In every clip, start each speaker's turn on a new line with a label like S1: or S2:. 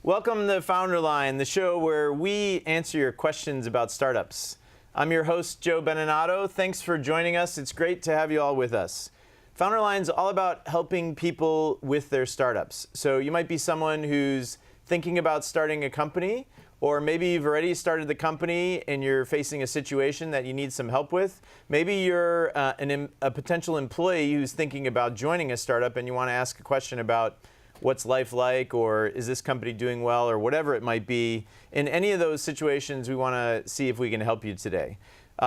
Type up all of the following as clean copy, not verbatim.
S1: Welcome to FounderLine, the show where we answer your questions about startups. I'm your host, Joe Beninato. Thanks for joining us. It's great to have you all with us. FounderLine's all about helping people with their startups. So you might be someone who's thinking about starting a company, or maybe you've already started the company and you're facing a situation that you need some help with. Maybe you're a potential employee who's thinking about joining a startup and you want to ask a question about what's life like, or is this company doing well, or whatever it might be. In any of those situations, we want to see if we can help you today.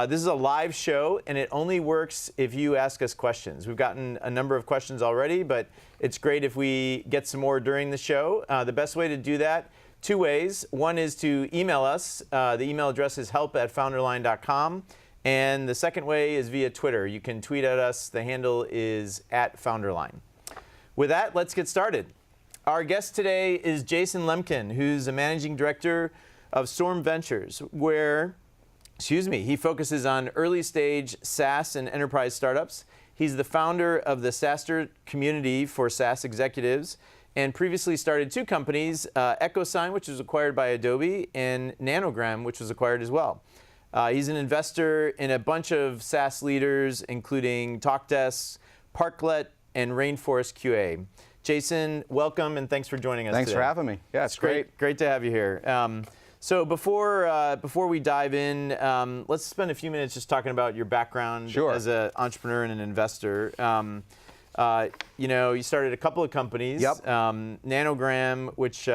S1: This is a live show, and it only works if you ask us questions. We've gotten a number of questions already, but it's great if we get some more during the show. The best way to do that, two ways. One is to email us. The email address is help@founderline.com. And the second way is via Twitter. You can tweet at us. The handle is @FounderLine. With that, let's get started. Our guest today is Jason Lemkin, who's a managing director of Storm Ventures, where, he focuses on early stage SaaS and enterprise startups. He's the founder of the SaaS community for SaaS executives, and previously started two companies, EchoSign, which was acquired by Adobe, and Nanogram, which was acquired as well. He's an investor in a bunch of SaaS leaders, including Talkdesk, Parklet, and Rainforest QA. Jason, welcome, and thanks for joining us
S2: Thanks
S1: today.
S2: for having me. Yeah, it's great.
S1: Great to have you here. So before we dive in, let's spend a few minutes just talking about your background as an entrepreneur and an investor. You started a couple of companies.
S2: Yep.
S1: Nanogram, which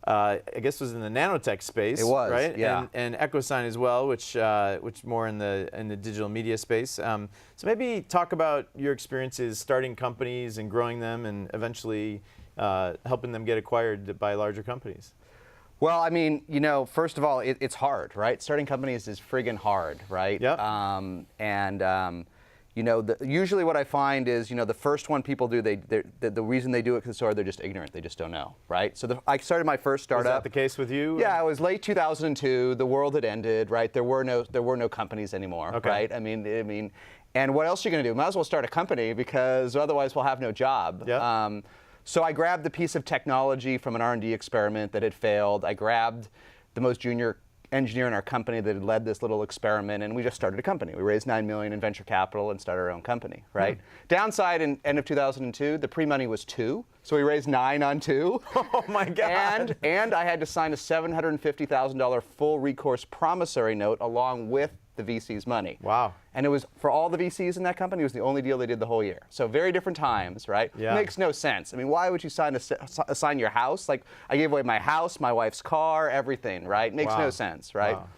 S1: I guess was in the nanotech space.
S2: It was,
S1: right?
S2: yeah.
S1: And EchoSign as well, which more in the digital media space. So maybe talk about your experiences starting companies and growing them, and eventually helping them get acquired by larger companies.
S2: Well, I mean, first of all, it's hard, right? Starting companies is friggin' hard, right?
S1: Yep.
S2: Usually what I find is, the first one people do, the reason they do it because it's hard, they're just ignorant. They just don't know, right? So I started my first startup.
S1: Was that the case with you?
S2: Yeah, it was late 2002. The world had ended, right? There were no companies anymore, right? I mean, and what else are you going to do? Might as well start a company, because otherwise we'll have no job.
S1: Yep.
S2: So I grabbed the piece of technology from an R&D experiment that had failed. I grabbed the most junior engineer in our company that had led this little experiment, and we just started a company. We raised $9 million in venture capital and started our own company, right? Downside, in end of 2002, the pre-money was 2, so we raised 9 on 2.
S1: Oh my God.
S2: And I had to sign a $750,000 full recourse promissory note along with the VC's money.
S1: Wow.
S2: And it was, for all the VCs in that company, it was the only deal they did the whole year. So very different times, right?
S1: Yeah.
S2: Makes no sense. I mean, why would you assign your house? Like, I gave away my house, my wife's car, everything, right? Makes no sense, right?
S1: Wow.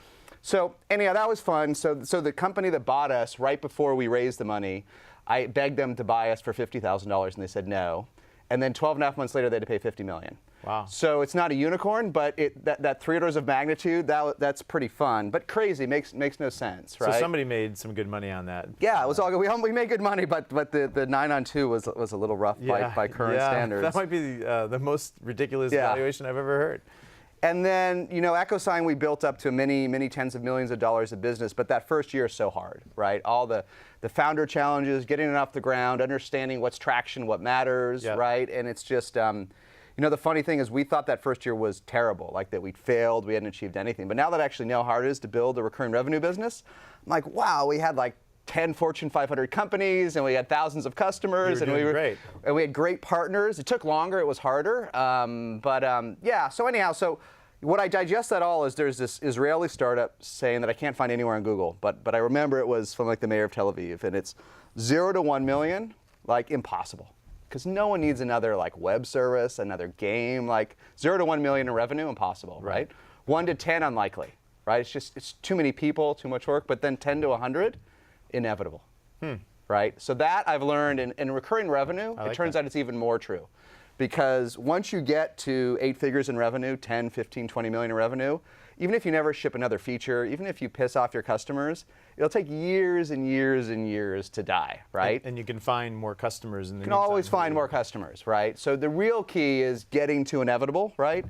S2: So anyhow, that was fun. So the company that bought us, right before we raised the money, I begged them to buy us for $50,000, and they said no. And then 12.5 months later, they had to pay $50 million.
S1: Wow.
S2: So it's not a unicorn, but that 3 orders of magnitude, that's pretty fun, but crazy, makes no sense, right?
S1: So somebody made some good money on that.
S2: Yeah, it was all good. We made good money, but the 9 on 2 was a little rough by current standards.
S1: That might be the most ridiculous valuation I've ever heard.
S2: And then, EchoSign, we built up to many tens of millions of dollars of business, but that first year is so hard, right? All the founder challenges, getting it off the ground, understanding what's traction, what matters, right? And it's just, the funny thing is we thought that first year was terrible, like that we'd failed, we hadn't achieved anything. But now that I actually know how hard it is to build a recurring revenue business, I'm like, wow, we had like 10 Fortune 500 companies, and we had thousands of customers, and we had great partners. It took longer, it was harder, So anyhow, what I digest that all is there's this Israeli startup saying that I can't find anywhere on Google, but I remember it was from like the mayor of Tel Aviv, and it's 0 to 1 million, like impossible, because no one needs another like web service, another game. Like 0 to 1 million in revenue, impossible, right? 1 to 10, unlikely, right? It's too many people, too much work. But then 10 to 100. Inevitable, right? So that I've learned in recurring revenue, it turns out it's even more true. Because once you get to 8 figures in revenue, 10, 15, 20 million in revenue, even if you never ship another feature, even if you piss off your customers, it'll take years and years and years to die, right?
S1: And you can find more customers in the
S2: meantime. You can always find more customers, right? So the real key is getting to inevitable, right?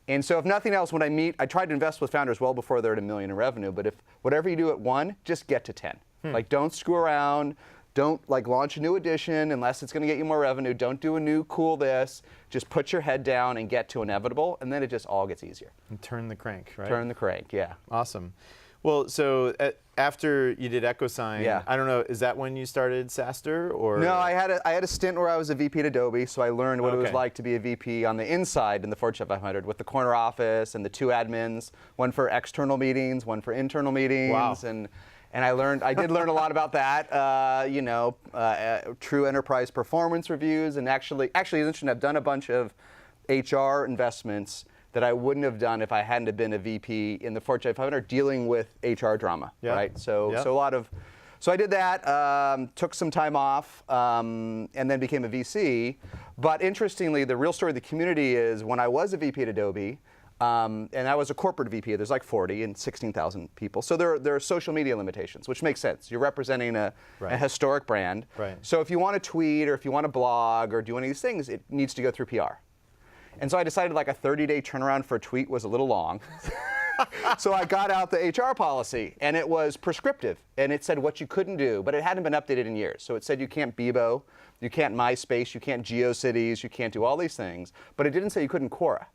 S2: And so if nothing else, when I tried to invest with founders well before they're at $1 million in revenue, but if whatever you do at 1, just get to 10. Like, don't screw around. Don't like launch a new edition unless it's going to get you more revenue. Don't do a new cool this. Just put your head down and get to inevitable, and then it just all gets easier.
S1: And turn the crank, right?
S2: Turn the crank, yeah.
S1: Awesome. Well, so after you did EchoSign,
S2: Yeah.
S1: I don't know, is that when you started SaaSter, or?
S2: No, I had a stint where I was a VP at Adobe, so I learned what it was
S1: Okay.
S2: like to be a VP on the inside in the Fortune 500 with the corner office and the 2 admins, one for external meetings, one for internal meetings.
S1: Wow.
S2: And I did learn a lot about that, true enterprise performance reviews, and actually it's interesting, I've done a bunch of HR investments that I wouldn't have done if I hadn't have been a VP in the Fortune 500 dealing with HR drama,
S1: Yeah.
S2: right? So
S1: Yeah.
S2: so I did that, took some time off, and then became a VC. But interestingly, the real story of the community is when I was a VP at Adobe, and I was a corporate VP, there's like 40 and 16,000 people. So there are social media limitations, which makes sense. You're representing a historic brand.
S1: Right.
S2: So if you want to tweet or if you want to blog or do any of these things, it needs to go through PR. And so I decided like a 30-day turnaround for a tweet was a little long. So I got out the HR policy, and it was prescriptive, and it said what you couldn't do, but it hadn't been updated in years. So it said you can't Bebo, you can't MySpace, you can't GeoCities, you can't do all these things, but it didn't say you couldn't Quora.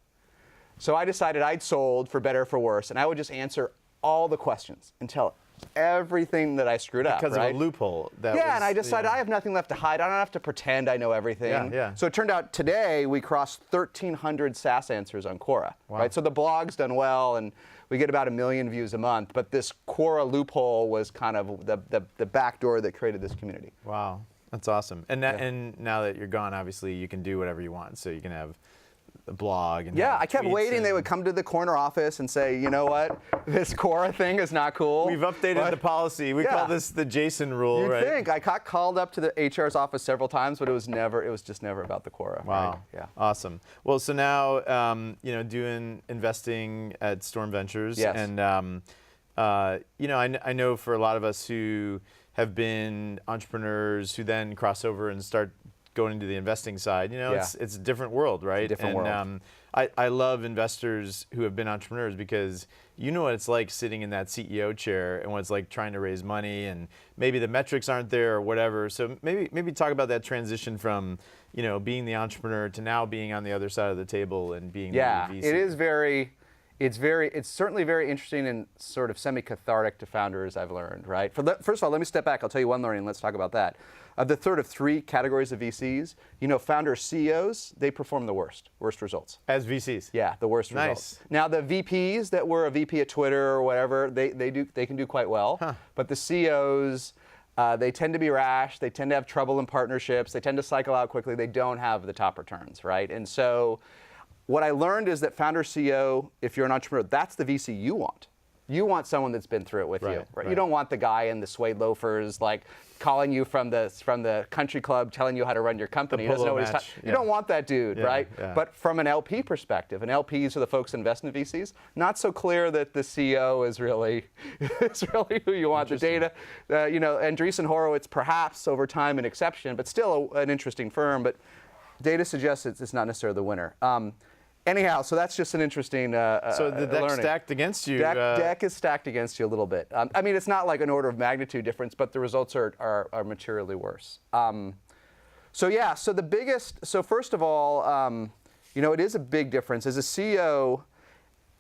S2: So I decided I'd sold for better or for worse, and I would just answer all the questions and tell everything that I screwed up.
S1: Because
S2: right?
S1: of a loophole.
S2: And I decided I have nothing left to hide. I don't have to pretend I know everything.
S1: Yeah.
S2: So it turned out today we crossed 1,300 SaaS answers on Quora.
S1: Wow.
S2: Right? So the blog's done well, and we get about 1 million views a month. But this Quora loophole was kind of the back door that created this community.
S1: Wow, that's awesome. And now that you're gone, obviously you can do whatever you want. So you can have a blog. And
S2: I kept waiting. They would come to the corner office and say, you know what, this Quora thing is not cool.
S1: We've updated the policy. We call this the Jason rule,
S2: You'd
S1: right?
S2: think. I got called up to the HR's office several times, but it was just never about the Quora.
S1: Wow.
S2: Right? Yeah.
S1: Awesome. Well, so now, doing investing at Storm Ventures.
S2: Yes.
S1: And, I know for a lot of us who have been entrepreneurs who then cross over and start going into the investing side, it's a different world, right?
S2: It's a different world.
S1: I love investors who have been entrepreneurs because you know what it's like sitting in that CEO chair and what it's like trying to raise money, and maybe the metrics aren't there or whatever. So maybe talk about that transition from being the entrepreneur to now being on the other side of the table and being the VC.
S2: It is it's certainly very interesting and sort of semi-cathartic to founders, I've learned, right? First of all, let me step back. I'll tell you one learning, let's talk about that. The third of 3 categories of VCs, founder CEOs, they perform the worst results.
S1: As VCs?
S2: Yeah, the worst results. Now the VPs that were a VP at Twitter or whatever, they can do quite well.
S1: Huh.
S2: But the CEOs, they tend to be rash, they tend to have trouble in partnerships, they tend to cycle out quickly, they don't have the top returns, right? And so what I learned is that founder CEO, if you're an entrepreneur, that's the VC you want. You want someone that's been through it with you. Right? You don't want the guy in the suede loafers like calling you from the country club, telling you how to run your company. He doesn't know what he's talking. You don't want that dude, right?
S1: Yeah.
S2: But from an LP perspective, and LPs are the folks that invest in VCs, not so clear that the CEO is really who you want. The data, Andreessen Horowitz perhaps over time an exception, but still an interesting firm. But data suggests it's not necessarily the winner. Anyhow, so that's just an interesting
S1: So the deck's
S2: learning.
S1: stacked against you.
S2: Deck is stacked against you a little bit. I mean, it's not like an order of magnitude difference, but the results are materially worse. So first of all, it is a big difference. As a CEO,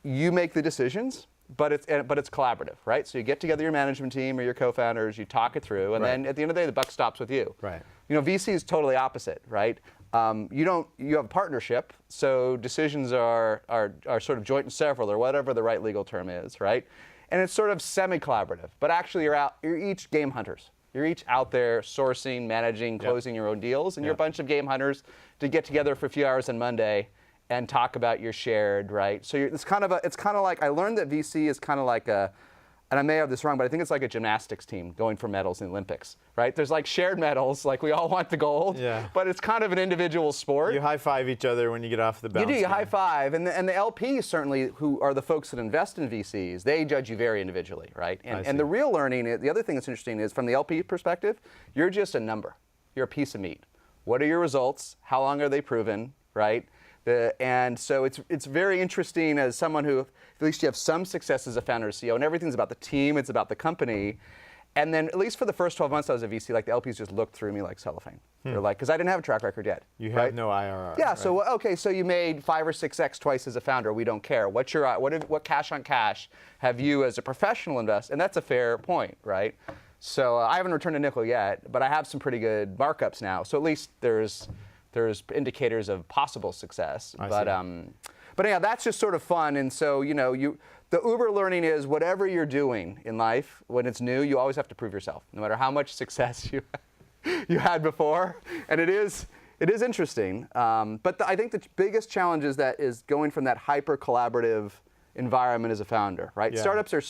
S2: you make the decisions, but it's collaborative, right? So you get together your management team or your co-founders, you talk it through, and then at the end of the day, the buck stops with you.
S1: Right.
S2: VC is totally opposite, right? You have a partnership, so decisions are sort of joint and several, or whatever the right legal term is, right? And it's sort of semi-collaborative, but actually you're each game hunters. You're each out there sourcing, managing, closing your own deals, and you're a bunch of game hunters to get together for a few hours on Monday and talk about your shared, right? So it's kind of like, I learned that VC is kind of like and I may have this wrong, but I think it's like a gymnastics team going for medals in the Olympics, right? There's like shared medals, like we all want the gold, but it's kind of an individual sport.
S1: You high-five each other when you get off the bounce.
S2: You high-five, and the LPs certainly, who are the folks that invest in VCs, they judge you very individually, right? And the real learning, the other thing that's interesting is from the LP perspective, you're just a number. You're a piece of meat. What are your results? How long are they proven, right? And so it's very interesting as someone who, at least you have some success as a founder or CEO, and everything's about the team, it's about the company. And then at least for the first 12 months I was a VC, like the LPs just looked through me like cellophane. They're like, because I didn't have a track record yet.
S1: You have no IRR.
S2: Yeah.
S1: Right?
S2: So okay, so you made 5 or 6x twice as a founder. We don't care. What's your what cash on cash have you as a professional invest? And that's a fair point, right? So I haven't returned a nickel yet, but I have some pretty good markups now. So at least there's indicators of possible success. But yeah, that's just sort of fun. And so the Uber learning is whatever you're doing in life, when it's new, you always have to prove yourself, no matter how much success you had before. And it is interesting. But I think the biggest challenge is going from that hyper collaborative environment as a founder, right?
S1: Yeah.
S2: Startups are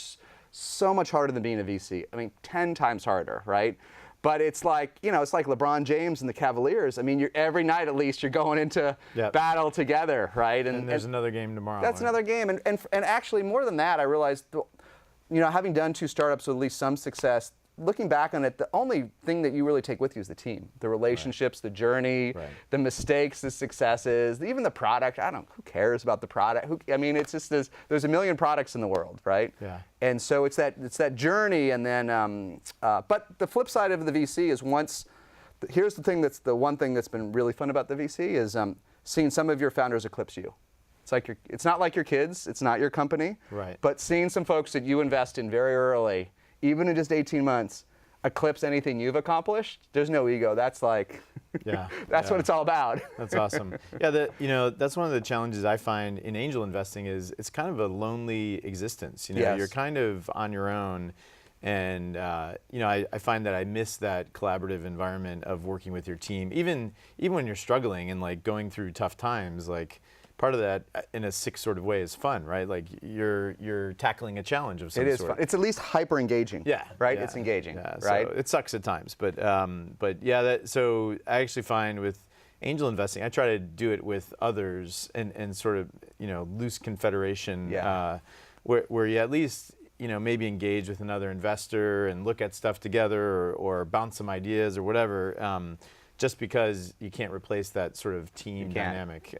S2: so much harder than being a VC. I mean, 10 times harder, right? But it's like, it's like LeBron James and the Cavaliers. I mean, every night at least you're going into battle together, right?
S1: And there's another game tomorrow.
S2: That's another game. And actually, more than that, I realized, having done 2 startups with at least some success, looking back on it, the only thing that you really take with you is the team, the relationships, the journey, the mistakes, the successes, even the product. Who cares about the product? It's just there's a million products in the world, right?
S1: Yeah.
S2: And so it's that journey, and then, but the flip side of the VC is here's the one thing that's been really fun about the VC is seeing some of your founders eclipse you. It's not like your kids, it's not your company,
S1: right?
S2: But seeing some folks that you invest in very early, even in just 18 months, eclipse anything you've accomplished, there's no ego. That's like, that's what it's all about.
S1: That's awesome. Yeah, that's one of the challenges I find in angel investing is it's kind of a lonely existence. You're kind of on your own, and I find that I miss that collaborative environment of working with your team, even when you're struggling and like going through tough times, like. Part of that, in a sick sort of way, is fun, right? Like you're tackling a challenge of some sort.
S2: It is fun. It's at least hyper engaging.
S1: Yeah.
S2: Right.
S1: Yeah,
S2: it's engaging.
S1: Yeah,
S2: right.
S1: So it sucks at times, but yeah. So I actually find with angel investing, I try to do it with others and sort of loose confederation, where you at least maybe engage with another investor and look at stuff together or bounce some ideas or whatever. Just because you can't replace that sort of team dynamic.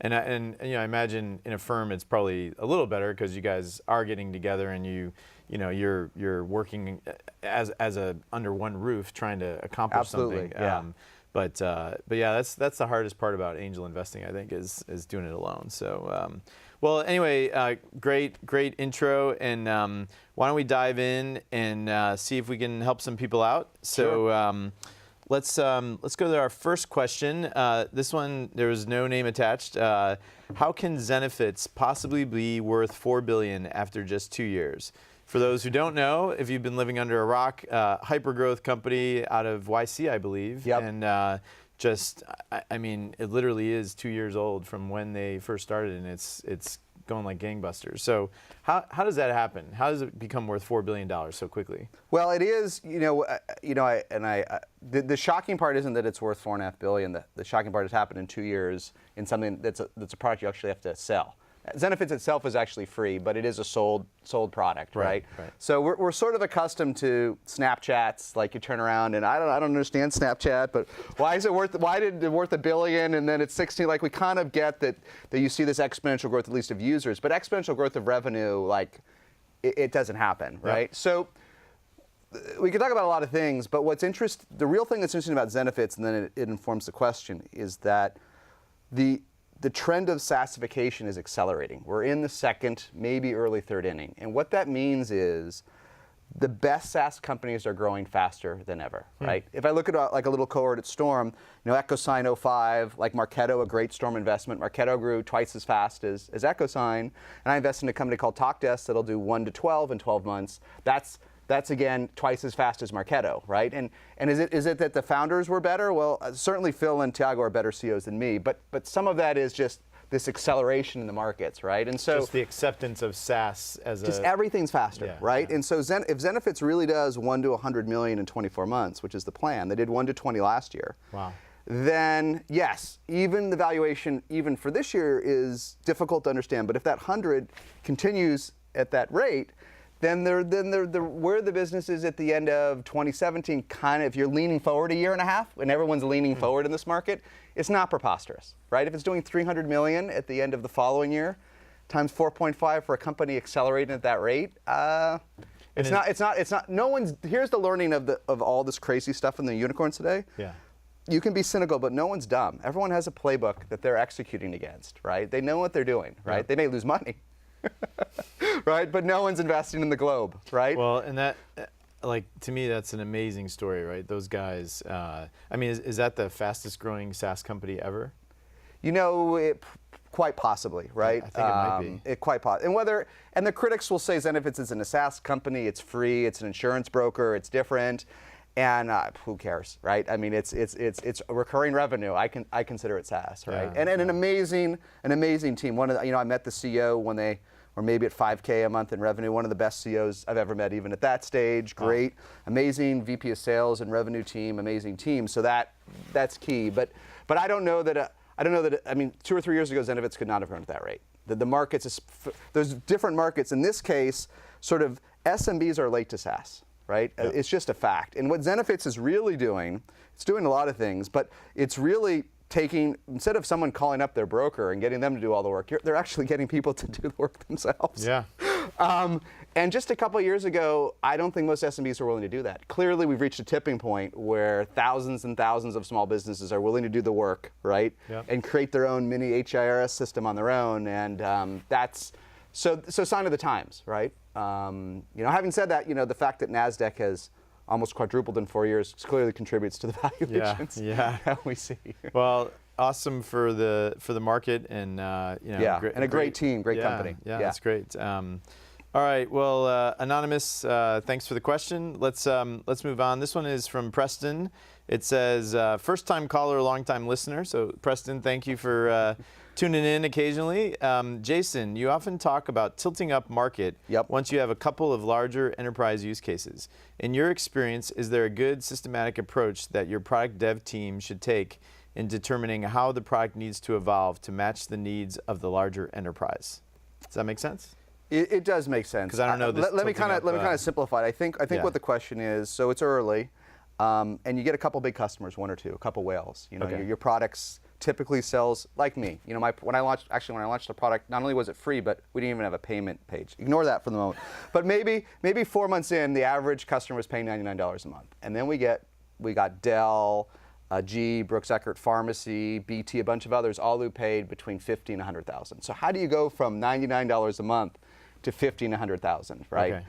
S1: And I imagine in a firm it's probably a little better because you guys are getting together and you're working as under one roof trying to accomplish something.
S2: Yeah.
S1: But yeah, that's the hardest part about angel investing, I think, is doing it alone. So well, anyway, great
S2: Sure.
S1: intro, and why don't we dive in and see if we can help some people out? So. Let's go to our first question. This one, there was no name attached. How can Zenefits possibly be worth $4 billion after just 2 years? For those who don't know, if you've been living under a rock, hyper-growth company out of YC, I believe.
S2: Yep.
S1: And it literally is 2 years old from when they first started, and it's going like gangbusters. So how does that happen? How does it become worth $4 billion so quickly?
S2: Well, it is, the shocking part isn't that it's worth $4.5 billion. The shocking part has happened in 2 years in something that's a product you actually have to sell. Zenefits itself is actually free, but it is a sold product, right? So we're sort of accustomed to Snapchats, like you turn around and I don't understand Snapchat, but why did it worth $1 billion and then it's 16? Like we kind of get that you see this exponential growth at least of users, but exponential growth of revenue, like it doesn't happen, right? Yep. So we can talk about a lot of things, but the real thing that's interesting about Zenefits, and then it informs the question, is that the trend of SaaSification is accelerating. We're in the second, maybe early third inning. And what that means is the best SaaS companies are growing faster than ever, right? If I look at like a little cohort at Storm, EchoSign 05, like Marketo, a great Storm investment. Marketo grew twice as fast as EchoSign. And I invested in a company called TalkDesk that'll do 1 to 12 in 12 months. That's again twice as fast as Marketo, right? And is it that the founders were better? Well, certainly Phil and Tiago are better CEOs than me, but some of that is just this acceleration in the markets, right? And so
S1: just the acceptance of SaaS
S2: just everything's faster, right? Yeah. And so if Zenefits really does 1 to 100 million in 24 months, which is the plan, they did 1 to 20 last year.
S1: Wow.
S2: Then yes, even the valuation even for this year is difficult to understand. But if that 100 continues at that rate, then where the business is at the end of 2017, kind of, if you're leaning forward a year and a half, and everyone's leaning forward in this market, it's not preposterous, right? If it's doing 300 million at the end of the following year, times 4.5 for a company accelerating at that rate, It's not. No one's. Here's the learning of all this crazy stuff in the unicorns today.
S1: Yeah.
S2: You can be cynical, but no one's dumb. Everyone has a playbook that they're executing against, right? They know what they're doing, right?
S1: Yeah.
S2: They may lose money, right? But no one's investing in the globe, right?
S1: Well, and that, like, to me, that's an amazing story, right? Those guys, I mean, is that the fastest growing SaaS company ever?
S2: You know, quite possibly, right?
S1: I think it might be.
S2: Quite possibly. And the critics will say Zenefits isn't a SaaS company, it's free, it's an insurance broker, it's different. And who cares, right? I mean, it's a recurring revenue. I consider it SaaS, right?
S1: Yeah,
S2: and an amazing team. One of the, I met the CEO when they were maybe at 5K a month in revenue. One of the best CEOs I've ever met, even at that stage. Great, amazing VP of sales and revenue team, amazing team. So that's key. But I don't know that. I mean, 2 or 3 years ago, Zenefits could not have grown at that rate. The markets, there's different markets. In this case, sort of SMBs are late to SaaS. Right? Yep. It's just a fact. And what Zenefits is really doing, it's doing a lot of things, but it's really taking, instead of someone calling up their broker and getting them to do all the work, they're actually getting people to do the work themselves.
S1: Yeah.
S2: And just a couple of years ago, I don't think most SMBs are willing to do that. Clearly, we've reached a tipping point where thousands and thousands of small businesses are willing to do the work, right?
S1: Yep.
S2: And create their own mini HIRS system on their own. And that's, so sign of the times, right? Having said that, the fact that NASDAQ has almost quadrupled in 4 years clearly contributes to the valuations that we see.
S1: Well, awesome for the market, and
S2: and a great team, great company.
S1: Yeah, that's great. All right, well, Anonymous, thanks for the question. Let's move on. This one is from Preston. It says, first-time caller, long-time listener. So, Preston, thank you for tuning in occasionally. Jason, you often talk about tilting up market once you have a couple of larger enterprise use cases. In your experience, is there a good systematic approach that your product dev team should take in determining how the product needs to evolve to match the needs of the larger enterprise? Does that make sense?
S2: It does make sense.
S1: Because I don't know this.
S2: Let me kind of simplify it. I think what the question is. So it's early, and you get a couple big customers, 1 or 2, a couple whales. Your products typically sells like me. When I launched the product, not only was it free, but we didn't even have a payment page. Ignore that for the moment. But maybe 4 months in, the average customer was paying $99 a month, and then we got Dell, G, Brooks Eckert Pharmacy, BT, a bunch of others, all who paid between $50,000 and $100,000. So how do you go from $99 a month to $50,000 and $100,000, right?
S1: Okay.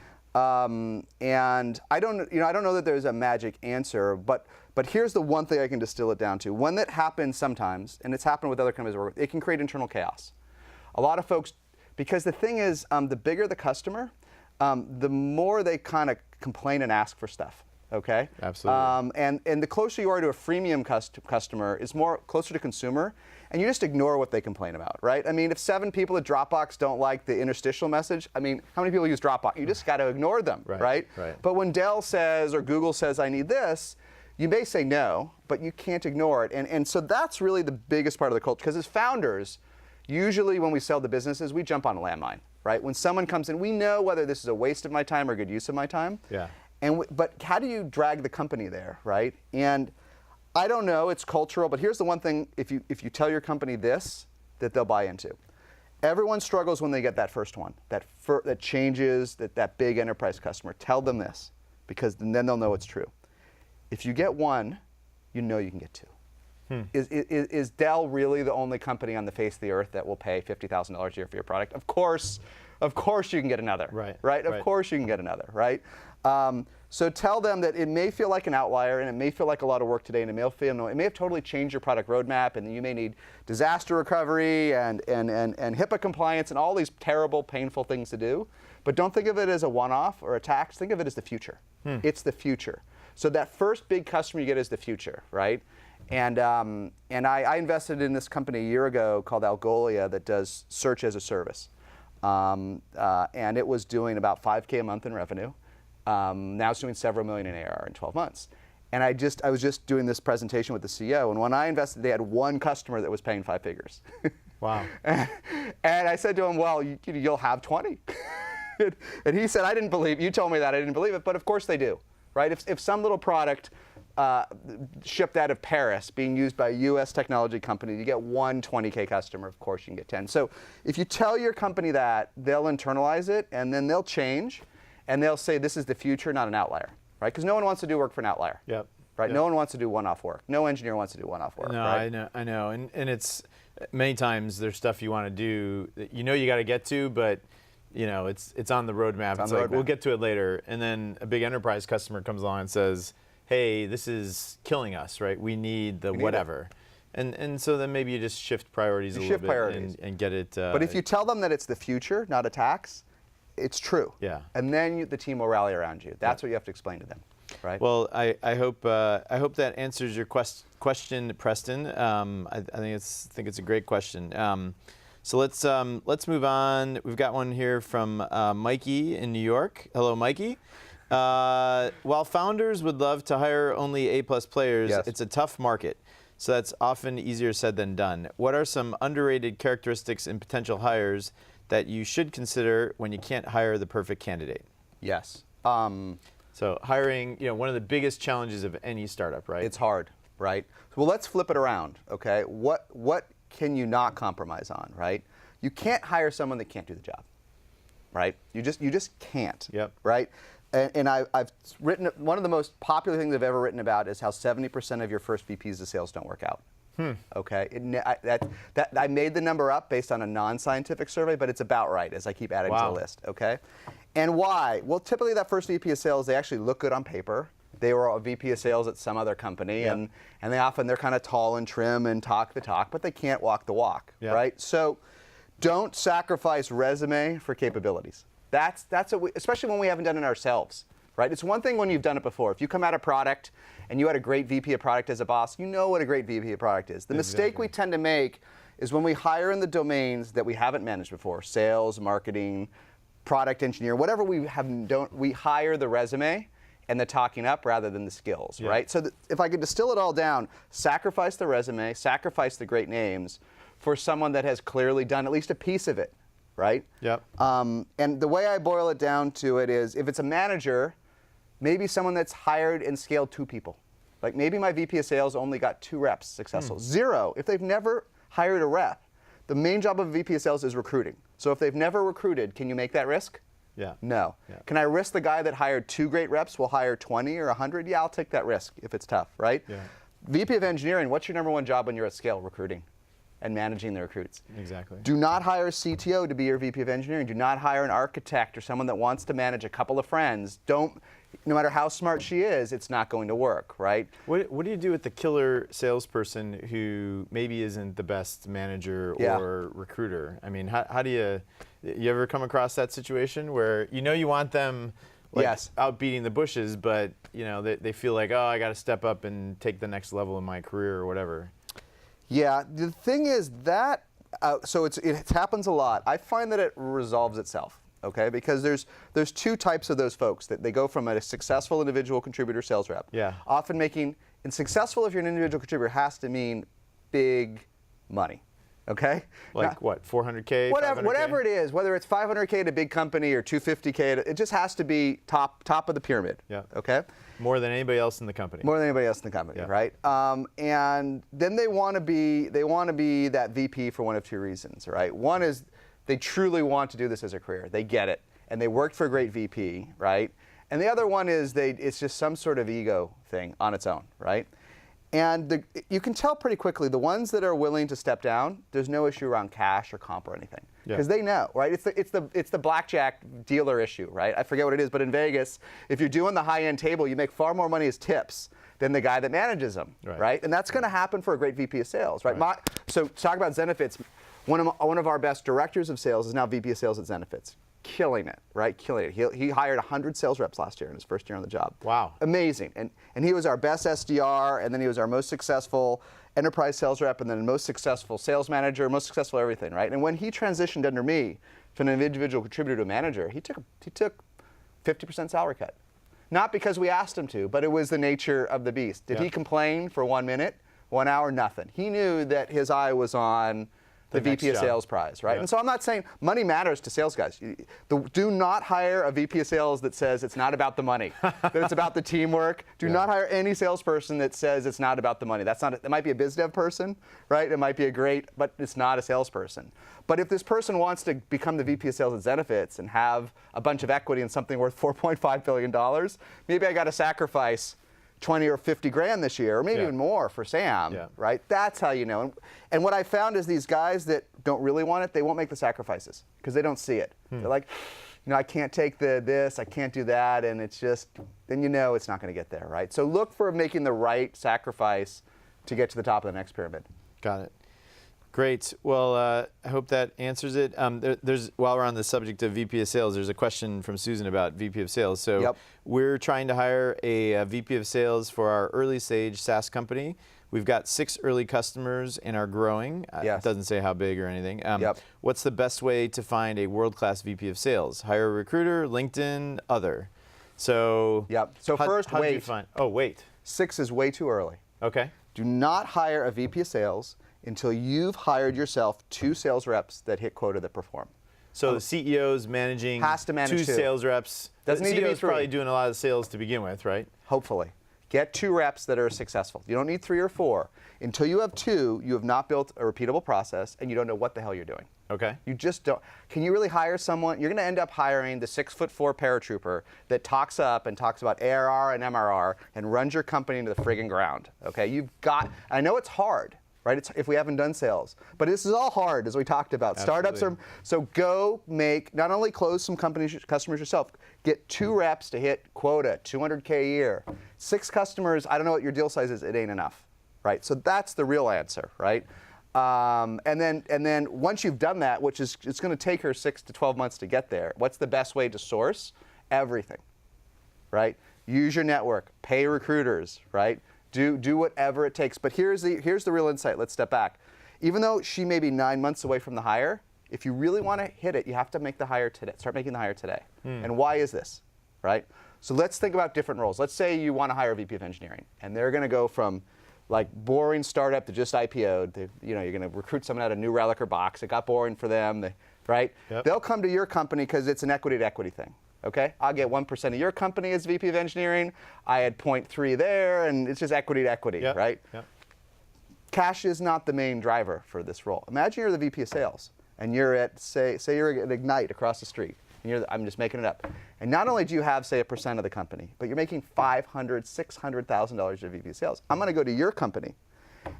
S2: And I don't know that there's a magic answer, but here's the one thing I can distill it down to. One that happens sometimes, and it's happened with other companies, it can create internal chaos. A lot of folks, because the thing is, the bigger the customer, the more they kind of complain and ask for stuff. Okay.
S1: Absolutely.
S2: And the closer you are to a freemium customer is more closer to consumer, and you just ignore what they complain about, right? I mean, if 7 people at Dropbox don't like the interstitial message, I mean, how many people use Dropbox? You just got to ignore them, right? But when Dell says or Google says, I need this, you may say no, but you can't ignore it. And so that's really the biggest part of the culture, because as founders, usually when we sell to businesses, we jump on a landmine, right? When someone comes in, we know whether this is a waste of my time or good use of my time.
S1: Yeah.
S2: But how do you drag the company there, right? And I don't know, it's cultural, but here's the one thing, if you tell your company this, that they'll buy into. Everyone struggles when they get that first one, that changes, that big enterprise customer. Tell them this, because then they'll know it's true. If you get 1, you know you can get 2. Is Dell really the only company on the face of the earth that will pay $50,000 a year for your product? Of course you can get another. Right? Of course you can get another, right? So tell them that it may feel like an outlier, and it may feel like a lot of work today, and it may have totally changed your product roadmap, and you may need disaster recovery and HIPAA compliance and all these terrible, painful things to do. But don't think of it as a one-off or a tax. Think of it as the future. It's the future. So that first big customer you get is the future, right? And I invested in this company a year ago called Algolia that does search as a service. And it was doing about $5K a month in revenue. Now it's doing several million in ARR in 12 months. And I was just doing this presentation with the CEO, and when I invested, they had 1 customer that was paying 5 figures.
S1: Wow.
S2: And I said to him, well, you'll have 20. And he said, I didn't believe, you told me that, I didn't believe it, but of course they do, right? If some little product shipped out of Paris being used by a US technology company, you get 1 20K customer, of course you can get 10. So if you tell your company that, they'll internalize it, and then they'll change. and they'll say this is the future, not an outlier, right? Because no one wants to do work for an outlier.
S1: Yep.
S2: Right?
S1: Yep.
S2: No one wants to do one-off work. No engineer wants to do one-off work.
S1: No,
S2: right?
S1: I know, and it's many times there's stuff you want to do that you know you got to get to, but you know it's on the roadmap. It's like we'll get to it later, and then a big enterprise customer comes along and says, "Hey, this is killing us, right? We need the whatever." And so then maybe you just shift priorities a little bit and get it.
S2: But if you tell them that it's the future, not a tax, it's true.
S1: Yeah.
S2: And then the team will rally around you. That's what you have to explain to them, right?
S1: Well, I hope that answers your question, Preston. I think it's a great question. So let's move on. We've got one here from Mikey in New York. Hello, Mikey. While founders would love to hire only A+ players,
S2: yes.
S1: It's a tough market. So that's often easier said than done. What are some underrated characteristics in potential hires that you should consider when you can't hire the perfect candidate?
S2: Yes.
S1: So hiring, one of the biggest challenges of any startup, right?
S2: It's hard, right? Well, let's flip it around, okay? What can you not compromise on, right? You can't hire someone that can't do the job, right? You just can't,
S1: Yep.
S2: right? And I've written, one of the most popular things I've ever written about is how 70% of your first VPs of sales don't work out. Okay, I made the number up based on a non-scientific survey, but it's about right as I keep adding to the list. Okay, and why? Well, typically that first VP of sales, they actually look good on paper. They were a VP of sales at some other company,
S1: Yep.
S2: and they're kind of tall and trim and talk the talk, but they can't walk the walk,
S1: Yep.
S2: right? So, don't sacrifice resume for capabilities. That's especially when we haven't done it ourselves, right? It's one thing when you've done it before. If you come out of product and you had a great VP of product as a boss, you know what a great VP of product is. The mistake we tend to make is when we hire in the domains that we haven't managed before, sales, marketing, product engineer, whatever we hire the resume and the talking up rather than the skills, right? So if I could distill it all down, sacrifice the resume, sacrifice the great names for someone that has clearly done at least a piece of it, right?
S1: Yep.
S2: And the way I boil it down to it is, if it's a manager, maybe someone that's hired and scaled 2 people. Like maybe my VP of sales only got 2 reps successful. 0, if they've never hired a rep. The main job of a VP of sales is recruiting. So if they've never recruited, can you make that risk?
S1: Yeah.
S2: No.
S1: Yeah.
S2: Can I risk the guy that hired 2 great reps will hire 20 or 100? Yeah, I'll take that risk if it's tough, right?
S1: Yeah.
S2: VP of engineering, what's your number 1 job when you're at scale? Recruiting and managing the recruits.
S1: Exactly.
S2: Do not hire a CTO to be your VP of engineering. Do not hire an architect or someone that wants to manage a couple of friends. No matter how smart she is, it's not going to work, right?
S1: What do you do with the killer salesperson who maybe isn't the best manager or recruiter? I mean, how do you ever come across that situation where you want them out beating the bushes, but they feel like, oh, I got to step up and take the next level in my career or whatever?
S2: Yeah, the thing is that, so it happens a lot. I find that it resolves itself, okay? Because there's 2 types of those folks. That they go from a successful individual contributor sales rep.
S1: Yeah.
S2: Often and successful if you're an individual contributor has to mean big money, okay?
S1: Like what, 400K,
S2: whatever it is, whether it's 500K at a big company or 250K, it just has to be top of the pyramid, okay?
S1: More than anybody else in the company.
S2: More than anybody else in the company, right? And then they want to be that VP for one of 2 reasons, right? One is they truly want to do this as a career. They get it, and they worked for a great VP, right? And the other one is it's just some sort of ego thing on its own, right? And you can tell pretty quickly the ones that are willing to step down, there's no issue around cash or comp or anything. Because they know, right? It's the blackjack dealer issue, right? I forget what it is, but in Vegas, if you're doing the high-end table, you make far more money as tips than the guy that manages them, right? And that's going to happen for a great VP of sales, right? So talk about Zenefits. One of our best directors of sales is now VP of sales at Zenefits. Killing it, right? Killing it. He hired 100 sales reps last year in his first year on the job.
S1: Wow.
S2: Amazing. And he was our best SDR, and then he was our most successful enterprise sales rep, and then most successful sales manager, most successful everything, right? And when he transitioned under me from an individual contributor to a manager, he took 50% salary cut. Not because we asked him to, but it was the nature of the beast. Did he complain for 1 minute, 1 hour? Nothing. He knew that his eye was on the VP of Sales prize, right?
S1: Yeah.
S2: And so I'm not saying money matters to sales guys. Do not hire a VP of Sales that says it's not about the money, that it's about the teamwork. Do not hire any salesperson that says it's not about the money. That's not. It might be a biz dev person, right? It might be a great, but it's not a salesperson. But if this person wants to become the VP of Sales at Zenefits and have a bunch of equity in something worth $4.5 billion, maybe I got to sacrifice 20 or 50 grand this year, or maybe even more for Sam, right? That's how you know. And what I found is these guys that don't really want it, they won't make the sacrifices because they don't see it. They're like, I can't take this, I can't do that, and it's just, then you know it's not going to get there, right? So look for making the right sacrifice to get to the top of the next pyramid.
S1: Got it. Great. Well, I hope that answers it. While we're on the subject of VP of Sales, there's a question from Susan about VP of Sales. So we're trying to hire a VP of Sales for our early stage SaaS company. We've got 6 early customers and are growing. It doesn't say how big or anything. What's the best way to find a world-class VP of Sales? Hire a recruiter, LinkedIn, other. So
S2: So first,
S1: how do you find? Oh, wait.
S2: 6 is way too early.
S1: Okay.
S2: Do not hire a VP of Sales until you've hired yourself 2 sales reps that hit quota that perform.
S1: So the CEO's managing
S2: has to manage
S1: 2 sales reps.
S2: Doesn't need to be 3.
S1: CEO's probably doing a lot of sales to begin with, right?
S2: Hopefully. Get 2 reps that are successful. You don't need 3 or 4. Until you have 2, you have not built a repeatable process, and you don't know what the hell you're doing.
S1: Okay.
S2: You just don't. Can you really hire someone? You're going to end up hiring the 6'4" paratrooper that talks up and talks about ARR and MRR and runs your company into the friggin' ground. Okay. You've got. I know it's hard, right? It's if we haven't done sales, but this is all hard, as we talked about.
S1: Absolutely.
S2: Startups are. So go make not only close some customers yourself. Get 2 reps to hit quota, 200K a year. 6 customers. I don't know what your deal size is. It ain't enough, right? So that's the real answer, right? And then once you've done that, which is it's going to take her 6 to 12 months to get there. What's the best way to source? Everything, right? Use your network, pay recruiters, right? Do whatever it takes. But here's the real insight. Let's step back. Even though she may be 9 months away from the hire, if you really want to hit it, you have to make the hire today. Start making the hire today. And why is this, right? So let's think about different roles. Let's say you want to hire a VP of engineering, and they're going to go from like boring startup that just IPO'd. You're going to recruit someone out of New Relic or Box. It got boring for them, right? They'll come to your company because it's an equity to equity thing. Okay, I'll get 1% of your company as VP of engineering. I had 0.3 there, and it's just equity to equity, right? Cash is not the main driver for this role. Imagine you're the VP of sales, and you're at say you're at Ignite across the street. And I'm just making it up. And not only do you have, say, 1% of the company, but you're making $500,000, $600,000 as VP of sales. I'm going to go to your company,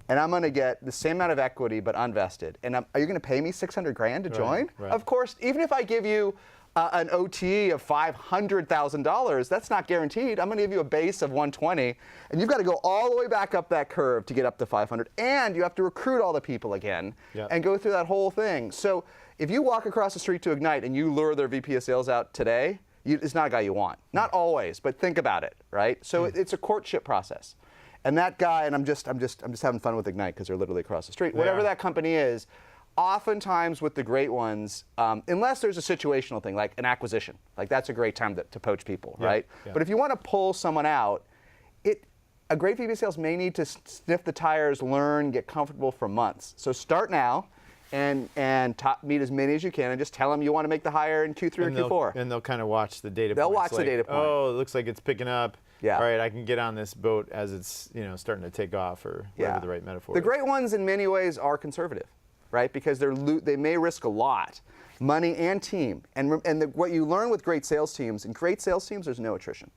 S2: and I'm going to get the same amount of equity but unvested. And are you going to pay me $600,000 to join?
S1: Right.
S2: Of course, even if I give you an OTE of $500,000, that's not guaranteed. I'm going to give you a base of 120, and you've got to go all the way back up that curve to get up to 500, and you have to recruit all the people again and go through that whole thing. So if you walk across the street to Ignite and you lure their VP of sales out today, it's not a guy you want. Not always, but think about it, right? So it's a courtship process. And that guy, and I'm just having fun with Ignite because they're literally across the street. Whatever that company is, oftentimes with the great ones, unless there's a situational thing like an acquisition, like that's a great time to poach people, right? But if you want to pull someone out, a great VP of sales may need to sniff the tires, learn, get comfortable for months. So start now. And meet as many as you can, and just tell them you want to make the hire in Q3 or Q4.
S1: And they'll kind of watch the data.
S2: They'll
S1: points,
S2: watch the data point.
S1: Oh, it looks like it's picking up. All right, I can get on this boat as it's starting to take off, or whatever the right metaphor.
S2: The great ones, in many ways, are conservative, right? Because they may risk a lot, money and team. And what you learn with great sales teams, there's no attrition.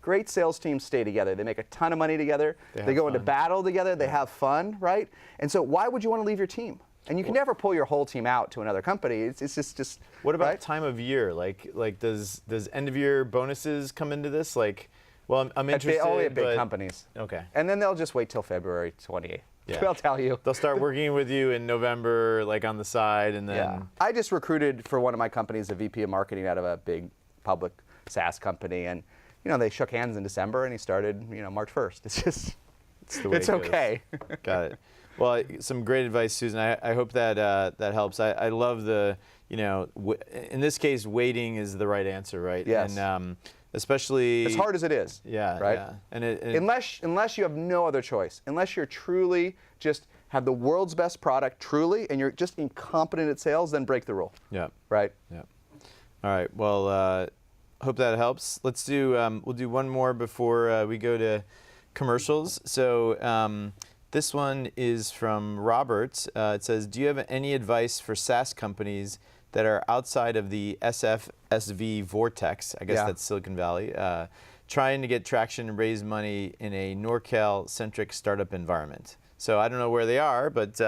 S2: Great sales teams stay together. They make a ton of money together. They go into battle together. They have fun, right? And so why would you want to leave your team? And you can never pull your whole team out to another company. It's just.
S1: What about time of year? Like does end of year bonuses come into this? Like, well, I'm interested.
S2: Only at big companies.
S1: Okay.
S2: And then they'll just wait till February 28th. They'll tell you.
S1: They'll start working with you in November, like on the side, and then.
S2: Yeah. I just recruited for one of my companies a VP of marketing out of a big public SaaS company, and they shook hands in December, and he started March 1st. It's just. It's okay.
S1: Got it. Well, some great advice, Susan. I hope that that helps. I love the, in this case, waiting is the right answer, right?
S2: Yes.
S1: And especially
S2: as hard as it is.
S1: Yeah.
S2: Right.
S1: Yeah. And
S2: unless you have no other choice, unless you're truly just have the world's best product truly, and you're just incompetent at sales, then break the rule.
S1: Yeah.
S2: Right?
S1: Yeah. All right. Well, hope that helps. Let's do, we'll do one more before we go to commercials. So this one is from Robert. It says, do you have any advice for SaaS companies that are outside of the SFSV vortex, I guess that's Silicon Valley, trying to get traction and raise money in a NorCal centric startup environment? So I don't know where they are, but it's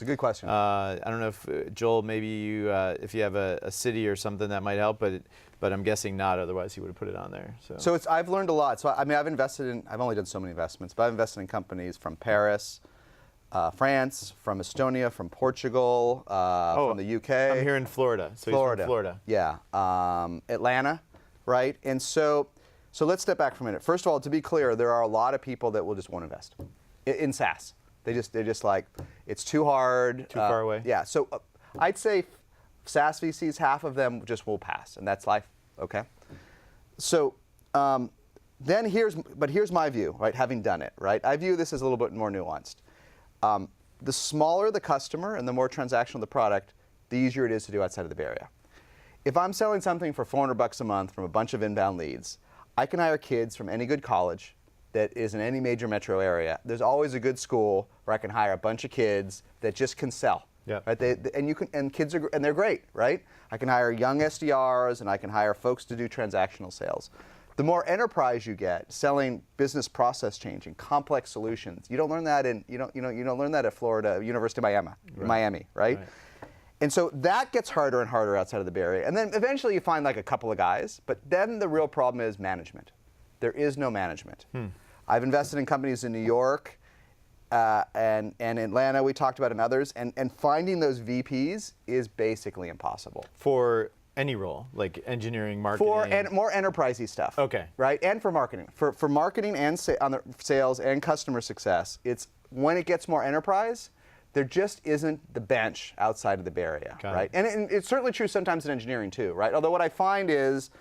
S2: a good question.
S1: I don't know if Joel, maybe you, if you have a city or something that might help, but I'm guessing not. Otherwise, he would have put it on there. So
S2: I've learned a lot. So I mean, I've only done so many investments, but I've invested in companies from Paris, France, from Estonia, from Portugal, from the UK.
S1: I'm here in Florida. So he's from Florida.
S2: Yeah, Atlanta, right? And so let's step back for a minute. First of all, to be clear, there are a lot of people that won't invest in SaaS. They're just like, it's too hard.
S1: Too far away.
S2: Yeah, so I'd say SaaS VCs, half of them just will pass, and that's life, okay? So then here's my view, right, having done it, right? I view this as a little bit more nuanced. The smaller the customer and the more transactional the product, the easier it is to do outside of the Bay Area. If I'm selling something for $400 a month from a bunch of inbound leads, I can hire kids from any good college that is in any major metro area. There's always a good school where I can hire a bunch of kids that just can sell.
S1: Yeah.
S2: Right? Kids and they're great, right? I can hire young SDRs and I can hire folks to do transactional sales. The more enterprise you get, selling business process changing, complex solutions, you don't learn that you don't learn that at Florida, University of Miami, right? And so that gets harder and harder outside of the Bay Area. And then eventually you find like a couple of guys, but then the real problem is management. There is no management. I've invested in companies in New York and Atlanta, we talked about, and others, and finding those VPs is basically impossible.
S1: For any role, like engineering, marketing?
S2: More enterprisey stuff.
S1: Okay.
S2: Right, and for marketing. For marketing and on the sales and customer success, it's when it gets more enterprise, there just isn't the bench outside of the Bay Area, right? And it's certainly true sometimes in engineering too, right? Although what I find is,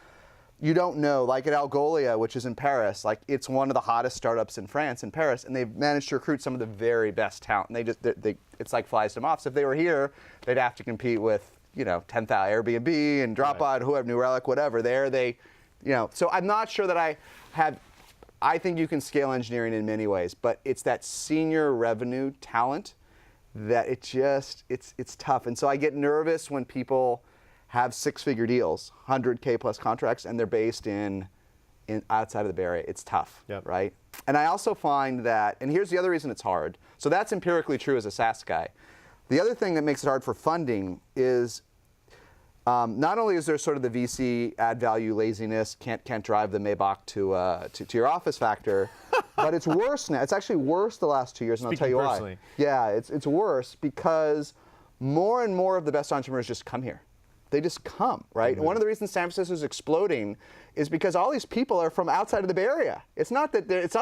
S2: you don't know, like at Algolia, which is in Paris, like it's one of the hottest startups in France, in Paris, and they've managed to recruit some of the very best talent. And it's like flies to moths. If they were here, they'd have to compete with, 10,000 Airbnb and Dropbox, whoever, New Relic, whatever. So I'm not sure that I think you can scale engineering in many ways, but it's that senior revenue talent that it's tough. And so I get nervous when people have six-figure deals, 100K plus contracts, and they're based in outside of the Bay Area. It's tough, right? And I also find that, and here's the other reason it's hard. So that's empirically true as a SaaS guy. The other thing that makes it hard for funding is not only is there sort of the VC add value laziness, can't drive the Maybach to your office factor, but it's worse now. It's actually worse the last 2 years, and I'll tell you why. Yeah, it's worse because more and more of the best entrepreneurs just come here. They just come, right? And one of the reasons San Francisco is exploding is because all these people are from outside of the Bay Area. It's not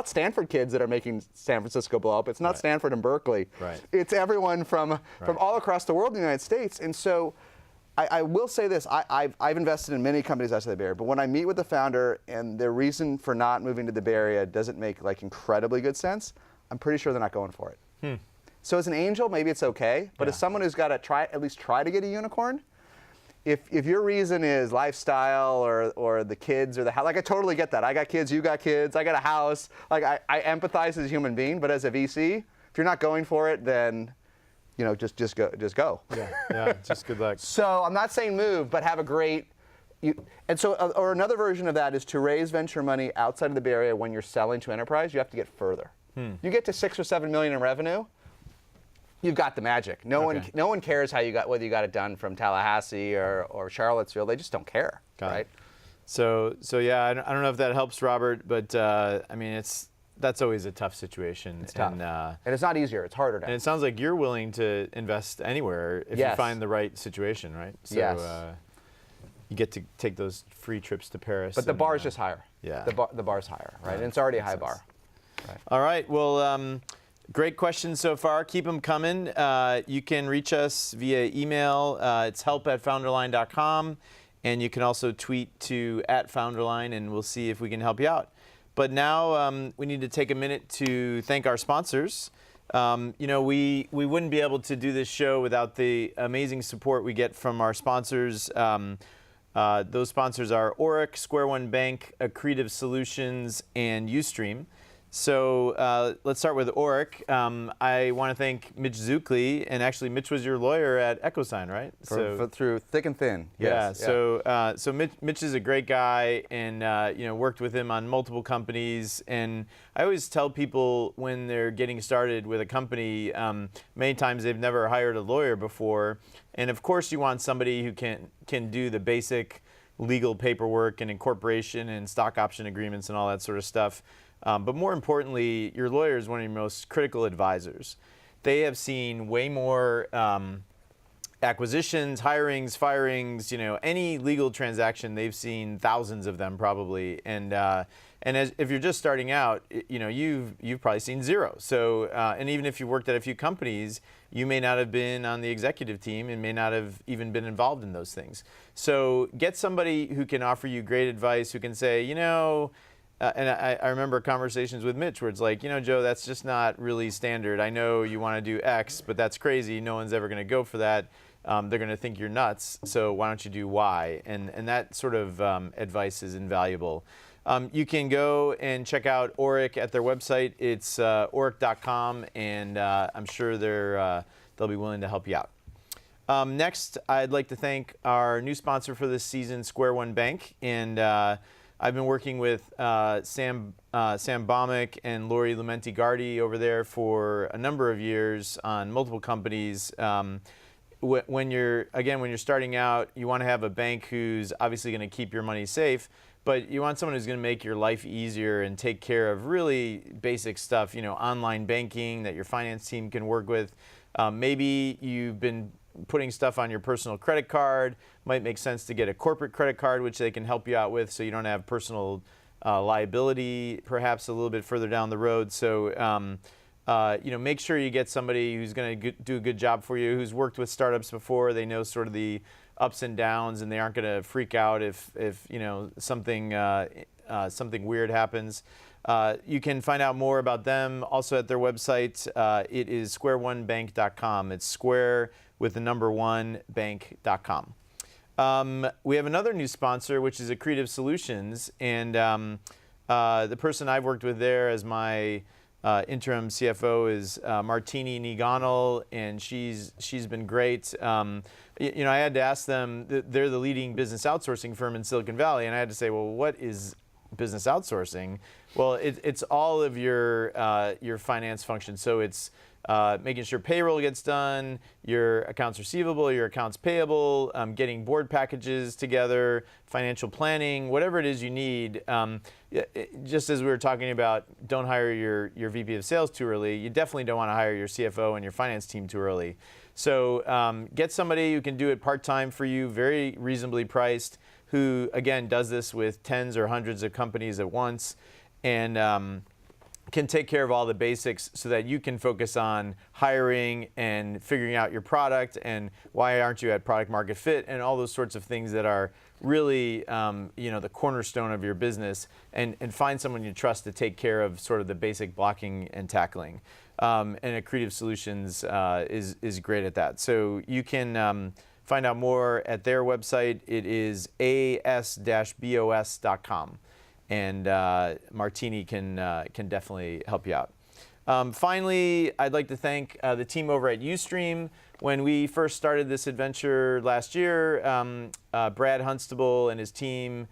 S2: Stanford kids that are making San Francisco blow up. It's not Stanford and Berkeley.
S1: Right.
S2: It's everyone from all across the world in the United States. And so I will say this, I've invested in many companies outside the Bay Area, but when I meet with the founder and their reason for not moving to the Bay Area doesn't make like incredibly good sense, I'm pretty sure they're not going for it. So as an angel, maybe it's okay, but as someone who's got to at least try to get a unicorn, if your reason is lifestyle or the kids or the house, like I totally get that. I got kids, you got kids, I got a house. Like I empathize as a human being, but as a VC, if you're not going for it, then just go.
S1: Yeah, just good luck.
S2: So I'm not saying move, but have a great. Or another version of that is to raise venture money outside of the Bay Area when you're selling to enterprise. You have to get further. You get to 6 or 7 million in revenue. You've got the magic. No one cares whether you got it done from Tallahassee or Charlottesville. They just don't care, right?
S1: So yeah, I don't know if that helps, Robert, but I mean that's always a tough situation.
S2: It's tough. And it's not easier. It's harder now.
S1: And it sounds like you're willing to invest anywhere if you find the right situation, right? So you get to take those free trips to Paris.
S2: But the bar is just higher.
S1: Yeah.
S2: The bar's higher, right? And it's already a high bar. Right.
S1: All right. Well. Great questions so far. Keep them coming. You can reach us via email. It's help@founderline.com. And you can also tweet to @founderline, and we'll see if we can help you out. But now we need to take a minute to thank our sponsors. We wouldn't be able to do this show without the amazing support we get from our sponsors. Those sponsors are Oric, Square One Bank, Accretive Solutions, and Ustream. So let's start with Oric. I want to thank Mitch Zuckley, and actually Mitch was your lawyer at EchoSign, right?
S2: Through thick and thin. Yes.
S1: Yeah. So Mitch is a great guy, and worked with him on multiple companies. And I always tell people when they're getting started with a company, many times they've never hired a lawyer before, and of course you want somebody who can do the basic legal paperwork and incorporation and stock option agreements and all that sort of stuff. But more importantly, your lawyer is one of your most critical advisors. They have seen way more acquisitions, hirings, firings, any legal transaction. They've seen thousands of them probably. And if you're just starting out, you've probably seen zero. So and even if you worked at a few companies, you may not have been on the executive team and may not have even been involved in those things. So get somebody who can offer you great advice, who can say, and I remember conversations with Mitch where it's like, Joe, that's just not really standard. I know you want to do X, but that's crazy. No one's ever going to go for that. They're going to think you're nuts. So why don't you do Y? And that sort of advice is invaluable. You can go and check out Oric at their website. It's oric.com, and I'm sure they'll be willing to help you out. Next, I'd like to thank our new sponsor for this season, Square One Bank. And I've been working with Sam Baumick and Lori Lumenti-Gardi over there for a number of years on multiple companies. When you're starting out, you want to have a bank who's obviously going to keep your money safe, but you want someone who's going to make your life easier and take care of really basic stuff, online banking that your finance team can work with. Maybe you've been putting stuff on your personal credit card. Might make sense to get a corporate credit card, which they can help you out with, so you don't have personal liability perhaps a little bit further down the road. So make sure you get somebody who's going to do a good job for you, who's worked with startups before. They know sort of the ups and downs, and they aren't going to freak out if something weird happens. You can find out more about them also at their website. It is squareonebank.com. It's square with the number 1 bank.com. We have another new sponsor, which is Accretive Solutions, and the person I've worked with there as my interim CFO is Martini Niganal, and she's been great. I had to ask them. They're the leading business outsourcing firm in Silicon Valley, and I had to say, well, what is business outsourcing? Well, it's all of your finance functions. So it's making sure payroll gets done, your accounts receivable, your accounts payable, getting board packages together, financial planning, whatever it is you need. Just as we were talking about, don't hire your VP of sales too early, you definitely don't want to hire your CFO and your finance team too early. So get somebody who can do it part-time for you, very reasonably priced, who, again, does this with tens or hundreds of companies at once, and can take care of all the basics so that you can focus on hiring and figuring out your product and why aren't you at product market fit and all those sorts of things that are really the cornerstone of your business, and find someone you trust to take care of sort of the basic blocking and tackling. And Accretive Solutions is great at that. So you can find out more at their website. It is as-bos.com. And Martini can definitely help you out. Finally, I'd like to thank the team over at Ustream. When we first started this adventure last year, Brad Hunstable and his team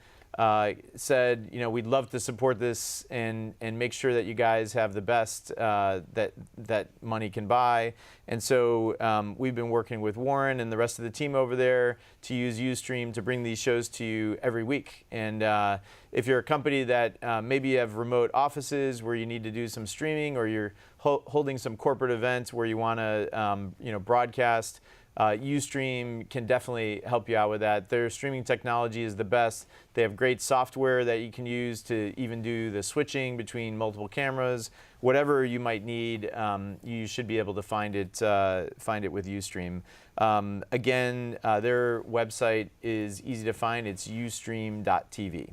S1: said, we'd love to support this and make sure that you guys have the best that money can buy. And so we've been working with Warren and the rest of the team over there to use Ustream to bring these shows to you every week. And if you're a company that maybe you have remote offices where you need to do some streaming, or you're holding some corporate events where you want to broadcast, Ustream can definitely help you out with that. Their streaming technology is the best. They have great software that you can use to even do the switching between multiple cameras. Whatever you might need, you should be able to find it with Ustream. Again, their website is easy to find. It's ustream.tv.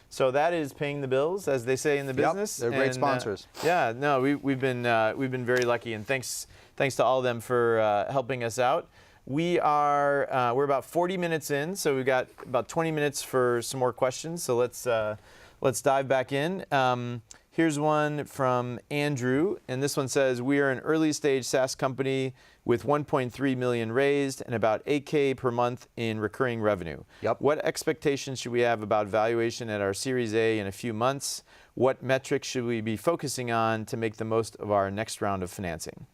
S1: So that is paying the bills, as they say in the business.
S2: They're great sponsors.
S1: Yeah, no, we've been very lucky, and thanks to all of them for helping us out. We're about 40 minutes in, so we've got about 20 minutes for some more questions. So let's dive back in. Here's one from Andrew, and this one says, we are an early stage SaaS company with 1.3 million raised and about $8K per month in recurring revenue.
S2: Yep.
S1: What expectations should we have about valuation at our Series A in a few months? What metrics should we be focusing on to make the most of our next round of financing?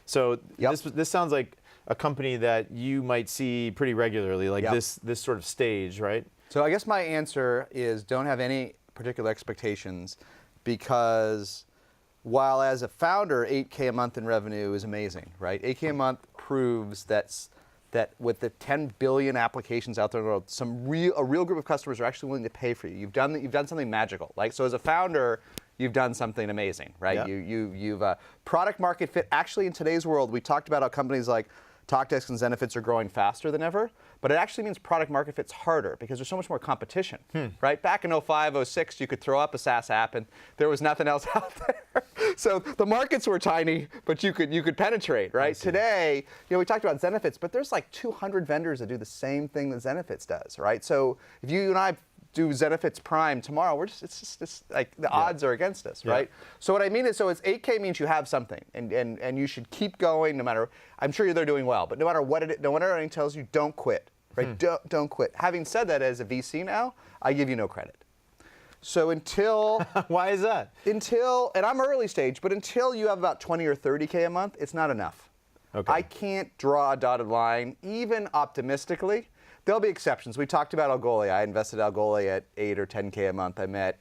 S1: So this sounds like a company that you might see pretty regularly, like this sort of stage, right?
S2: So I guess my answer is don't have any particular expectations, because while as a founder, 8K a month in revenue is amazing, right? 8K a month proves that with the 10 billion applications out there in the world, a real group of customers are actually willing to pay for you. You've done something magical. Like, so as a founder, you've done something amazing, right?
S1: Yeah.
S2: You've product market fit. Actually, in today's world, we talked about how companies like TalkDesk and Zenefits are growing faster than ever, but it actually means product market fit's harder because there's so much more competition, right? Back in 05, 06, you could throw up a SaaS app and there was nothing else out there. So the markets were tiny, but you could penetrate, right? Today, we talked about Zenefits, but there's like 200 vendors that do the same thing that Zenefits does, right? So if you and I do Zenefits Prime tomorrow, it's like the odds are against us, right? So what I mean is, so it's 8K means you have something, and you should keep going no matter. I'm sure they're doing well, but no matter what no matter anything tells you, don't quit, right? Don't quit. Having said that, as a VC now, I give you no credit. So until
S1: why is that?
S2: And I'm early stage, but until you have about 20 or 30K a month, it's not enough.
S1: Okay.
S2: I can't draw a dotted line, even optimistically. There'll be exceptions. We talked about Algolia. I invested Algolia at 8 or 10K a month, I met,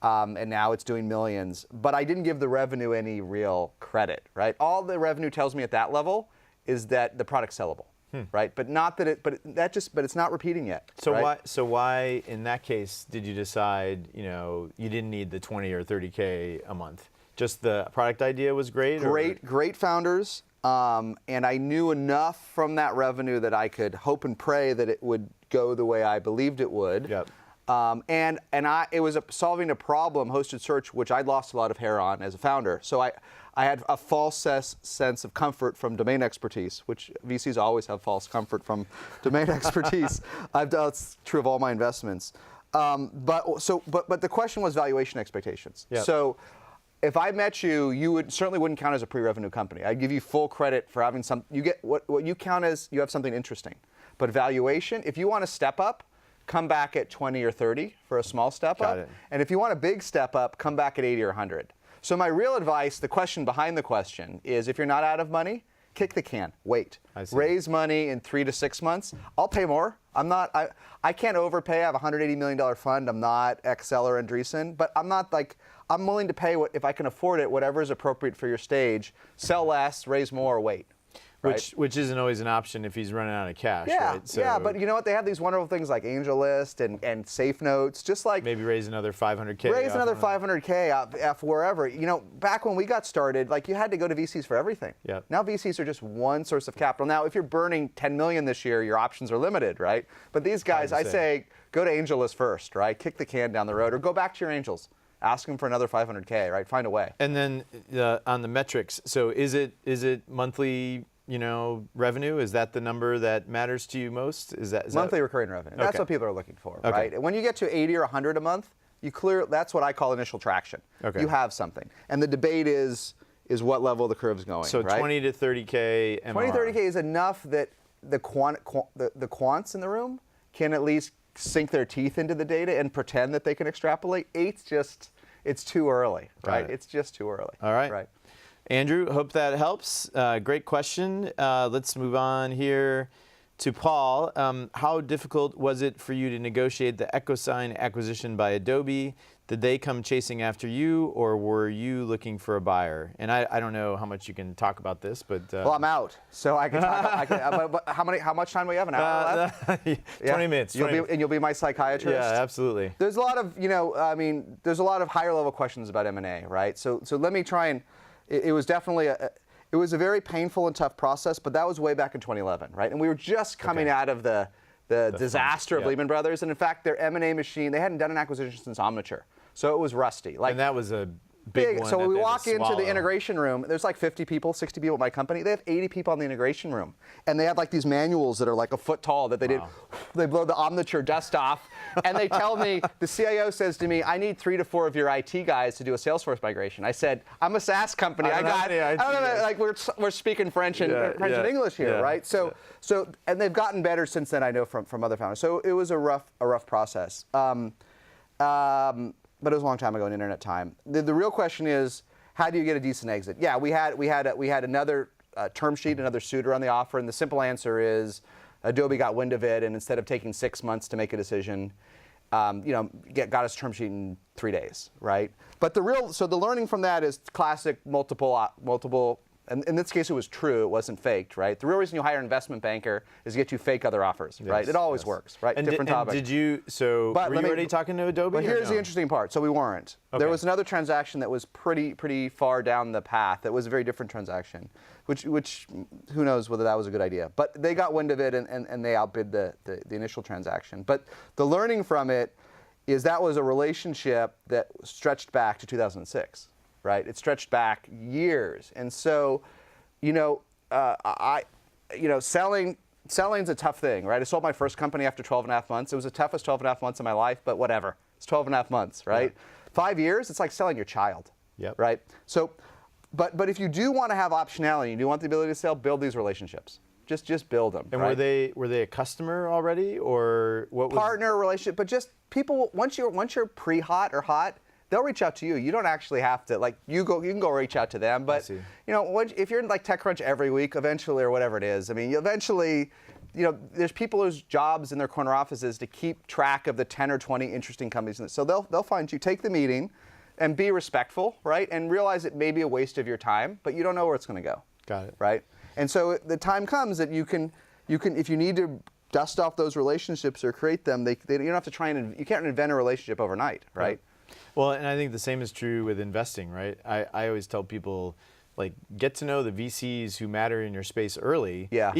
S2: and now it's doing millions. But I didn't give the revenue any real credit, right? All the revenue tells me at that level is that the product's sellable, right? But not that but it's not repeating yet.
S1: So
S2: right?
S1: why in that case did you decide you didn't need the 20 or 30K a month? Just the product idea was great?
S2: Great founders. And I knew enough from that revenue that I could hope and pray that it would go the way I believed it would.
S1: Yep.
S2: It was solving a problem, hosted search, which I'd lost a lot of hair on as a founder. So I had a false sense of comfort from domain expertise, which VCs always have false comfort from domain expertise. It's true of all my investments. But the question was valuation expectations.
S1: Yep.
S2: So if I met you, you certainly wouldn't count as a pre-revenue company. I'd give you full credit for having you get what you count as you have something interesting. But valuation, if you want to step up, come back at 20 or 30 for a small step
S1: Got
S2: up.
S1: it.
S2: And if you want a big step up, come back at 80 or 100. So my real advice, the question behind the question, is if you're not out of money, kick the can, wait.
S1: I see.
S2: Raise money in 3 to 6 months. I'll pay more. I can't overpay. I have a $180 million fund. I'm not Excel or Andreessen, but I'm willing to pay if I can afford it, whatever is appropriate for your stage. Sell less, raise more, wait. Right?
S1: Which isn't always an option if he's running out of cash,
S2: Yeah,
S1: right? So
S2: yeah, but you know what? They have these wonderful things like AngelList and Safe Notes, just like
S1: maybe raise another 500K.
S2: raise another 500K off wherever. Back when we got started, you had to go to VCs for everything.
S1: Yep.
S2: Now VCs are just one source of capital. Now, if you're burning 10 million this year, your options are limited, right? But these guys, I say, go to AngelList first, right? Kick the can down the road, or go back to your angels. Ask them for another 500K, right? Find a way.
S1: And then on the metrics, so is it monthly? Revenue, is that the number that matters to you most? Is
S2: monthly recurring revenue? That's
S1: Okay.
S2: what people are looking for,
S1: Okay.
S2: right? When you get to 80 or 100 a month, that's what I call initial traction.
S1: Okay.
S2: You have something, and the debate is what level the curve's going.
S1: So
S2: right?
S1: 20 to 30K MRR.
S2: 20, 30K is enough that the quants in the room can at least sink their teeth into the data and pretend that they can extrapolate. It's too early, right?
S1: Got it.
S2: It's just too early.
S1: All right.
S2: Right.
S1: Andrew, hope that helps. Great question. Let's move on here to Paul. How difficult was it for you to negotiate the EchoSign acquisition by Adobe? Did they come chasing after you, or were you looking for a buyer? And I don't know how much you can talk about this, but
S2: Well, I'm out, so I can talk. But how much time do we have? An hour left?
S1: 20 minutes.
S2: You'll be my psychiatrist.
S1: Yeah, absolutely.
S2: There's a lot of there's a lot of higher level questions about M&A, right? So let me try and. It was definitely a very painful and tough process, but that was way back in 2011, right? And we were just coming out of the the disaster of
S1: Yep.
S2: Lehman Brothers. And in fact, their M&A machine, they hadn't done an acquisition since Omniture. So it was rusty. Like,
S1: and that was a big one.
S2: So
S1: that
S2: we
S1: they had
S2: walk
S1: to
S2: into
S1: swallow.
S2: the integration room. There's like 50 people, 60 people at my company. They have 80 people in the integration room, and they have like these manuals that are like a foot tall that they did. They blow the Omniture dust off, and they tell me, the CIO says to me, "I need 3 to 4 of your IT guys to do a Salesforce migration." I said, "I'm a SaaS company. I don't know, like we're speaking French and and English here, right?" So and they've gotten better since then. I know from other founders. So it was a rough process. But it was a long time ago in internet time. The real question is, how do you get a decent exit? Yeah, we had another term sheet, another suitor on the offer, and the simple answer is Adobe got wind of it, and instead of taking 6 months to make a decision, got us term sheet in 3 days, right? But the learning from that is classic multiple. And in this case, it was true. It wasn't faked, right? The real reason you hire an investment banker is to get you fake other offers, right? It always works, right?
S1: And
S2: Different topic.
S1: Did you? So were you already talking to Adobe?
S2: But here's the interesting part. So we weren't.
S1: Okay.
S2: There was another transaction that was pretty far down the path. That was a very different transaction, which who knows whether that was a good idea. But they got wind of it and they outbid the initial transaction. But the learning from it is that was a relationship that stretched back to 2006. Right, it stretched back years, and so, selling's a tough thing, right? I sold my first company after 12 and a half months. It was the toughest 12 and a half months of my life, but whatever. It's 12 and a half months, right? Yeah. 5 years, it's like selling your child, right? So, but if you do want to have optionality, you do want the ability to sell, build these relationships. Just build them.
S1: And
S2: right?
S1: were they a customer already, or what was
S2: partner relationship? But just people once you're pre-hot or hot, they'll reach out to you. You don't actually have to, like, you can go reach out to them. But, if you're in like TechCrunch every week, eventually, or whatever it is, I mean, eventually, there's people whose jobs in their corner offices to keep track of the 10 or 20 interesting companies. So they'll find you, take the meeting, and be respectful, right? And realize it may be a waste of your time, but you don't know where it's going to go.
S1: Got it.
S2: Right? And so the time comes that you can, if you need to dust off those relationships or create them, you don't have to try and, you can't invent a relationship overnight, right?
S1: Yep. Well, and I think the same is true with investing, right? I always tell people, like, get to know the VCs who matter in your space early.
S2: Yeah.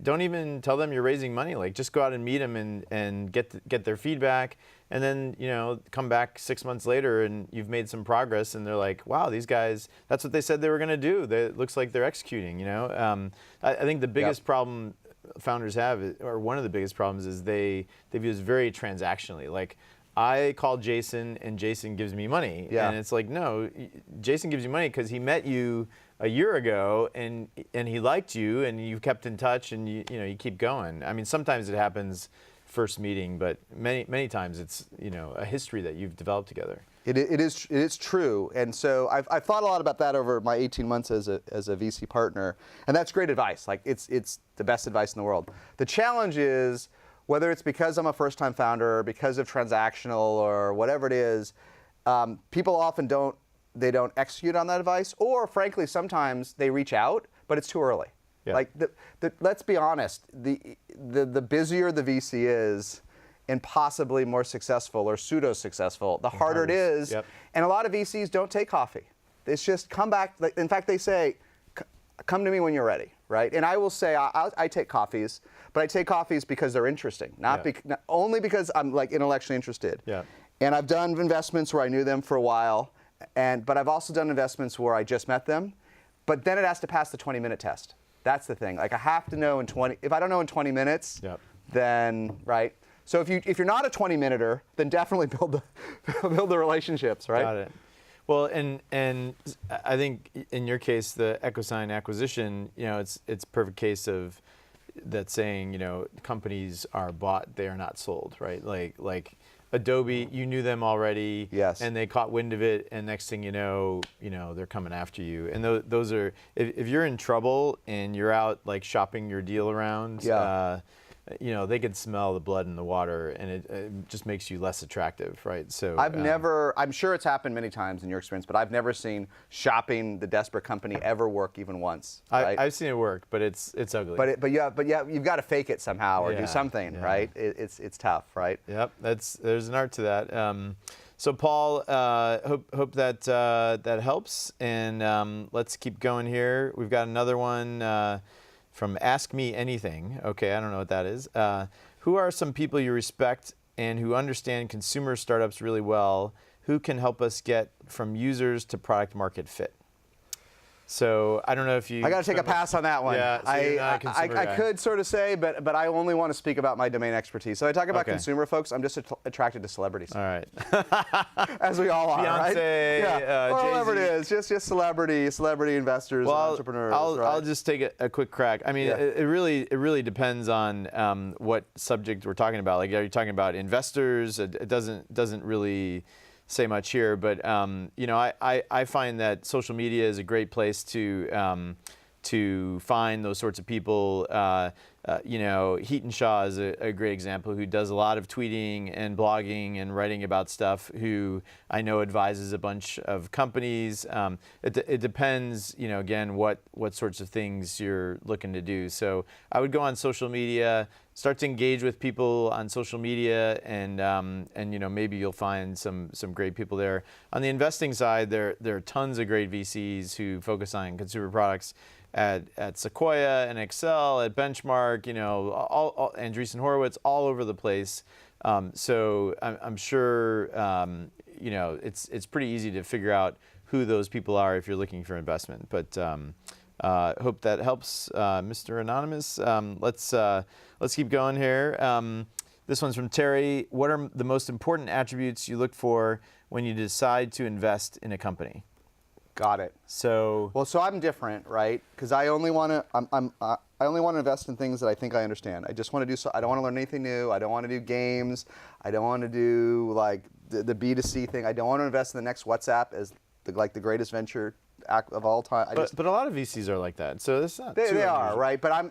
S1: Don't even tell them you're raising money. Like, just go out and meet them and get their feedback, and then come back 6 months later and you've made some progress, and they're like, wow, these guys, that's what they said they were going to do. It looks like they're executing. I think the biggest problem founders have, or one of the biggest problems, is they view this very transactionally. Like, I call Jason and Jason gives me money.
S2: Yeah.
S1: And it's like, no, Jason gives you money because he met you a year ago and he liked you and you kept in touch and you keep going. I mean, sometimes it happens first meeting, but many times it's a history that you've developed together.
S2: It is true, and so I've thought a lot about that over my 18 months as a VC partner, and that's great advice. Like it's the best advice in the world. The challenge is, whether it's because I'm a first-time founder, or because of transactional, or whatever it is, people often don't execute on that advice, or frankly, sometimes they reach out, but it's too early.
S1: Yeah.
S2: Like, let's be honest, the busier the VC is, and possibly more successful or pseudo-successful, the harder it is.
S1: Yep.
S2: And a lot of VCs don't take coffee. It's just come back. In fact, they say, come to me when you're ready, right? And I will say, I take coffees, but I take coffees because they're interesting, not only because I'm like intellectually interested.
S1: Yeah.
S2: And I've done investments where I knew them for a while, but I've also done investments where I just met them, but then it has to pass the 20-minute test. That's the thing. Like, I have to know if I don't know in 20 minutes, then, right? So if you're not a 20-minuter, then definitely build the relationships, right?
S1: Got it. Well, and I think in your case, the EchoSign acquisition, it's a perfect case of that saying, companies are bought, they are not sold, right? Like Adobe, you knew them already,
S2: yes,
S1: and they caught wind of it, and next thing you know, they're coming after you. And those are, if you're in trouble and you're out like shopping your deal around, they can smell the blood in the water, and it just makes you less attractive, right? So
S2: I'm sure it's happened many times in your experience, but I've never seen shopping the desperate company ever work even once. Right?
S1: I've seen it work, but it's ugly.
S2: But you've got to fake it somehow or do something, right? It's tough, right?
S1: Yep, there's an art to that. So Paul, hope that helps, and let's keep going here. We've got another one. From Ask Me Anything, okay, I don't know what that is, who are some people you respect and who understand consumer startups really well, who can help us get from users to product market fit? So I don't know if you.
S2: I got to take a pass on that one.
S1: Yeah, so you're not a consumer
S2: I
S1: guy.
S2: could sort of say, but I only want to speak about my domain expertise. So I talk about
S1: Okay.
S2: consumer folks. I'm just attracted to celebrities.
S1: All right.
S2: As we all are, right?
S1: Beyonce,
S2: Yeah, or whatever it is, just celebrity investors, and entrepreneurs.
S1: I'll just take a quick crack. I mean,
S2: Yeah.
S1: it really depends on what subject we're talking about. Like, are you talking about investors? It doesn't really say much here, but I find that social media is a great place to find those sorts of people. Heaton Shaw is a great example, who does a lot of tweeting and blogging and writing about stuff, who I know advises a bunch of companies. It depends, again, what sorts of things you're looking to do. So I would go on social media, start to engage with people on social media, and maybe you'll find some great people there. On the investing side, there are tons of great VCs who focus on consumer products at Sequoia and Excel, at Benchmark, all Andreessen Horowitz, all over the place. So I'm sure it's pretty easy to figure out who those people are if you're looking for investment. But hope that helps, Mr. Anonymous. Let's keep going here. This one's from Terry. What are the most important attributes you look for when you decide to invest in a company?
S2: Got it.
S1: So
S2: I'm different, right? Because I only want to I only want to invest in things that I think I understand. I just want to do so. I don't want to learn anything new. I don't want to do games. I don't want to do like the B2C thing. I don't want to invest in the next WhatsApp as the greatest venture of all time.
S1: But a lot of VCs are like that. So it's not.
S2: They are, right? But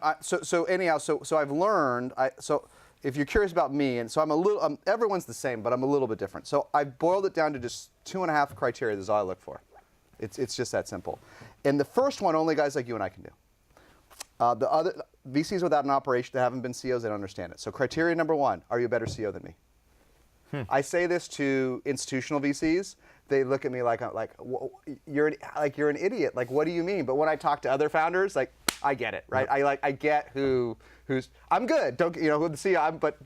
S2: anyhow. So I've learned. So if you're curious about me, and so I'm a little. Everyone's the same, but I'm a little bit different. So I've boiled it down to just 2.5 criteria. This is all I look for. It's just that simple. And the first one, only guys like you and I can do. The other VCs without an operation that haven't been CEOs, they don't understand it. So criteria number 1, are you a better CEO than me? I say this to institutional VCs. They look at me like you're an idiot. Like, what do you mean? But when I talk to other founders, like, I get it, right?
S1: Yep.
S2: I get who's I'm good. Don't who the CEO I'm, but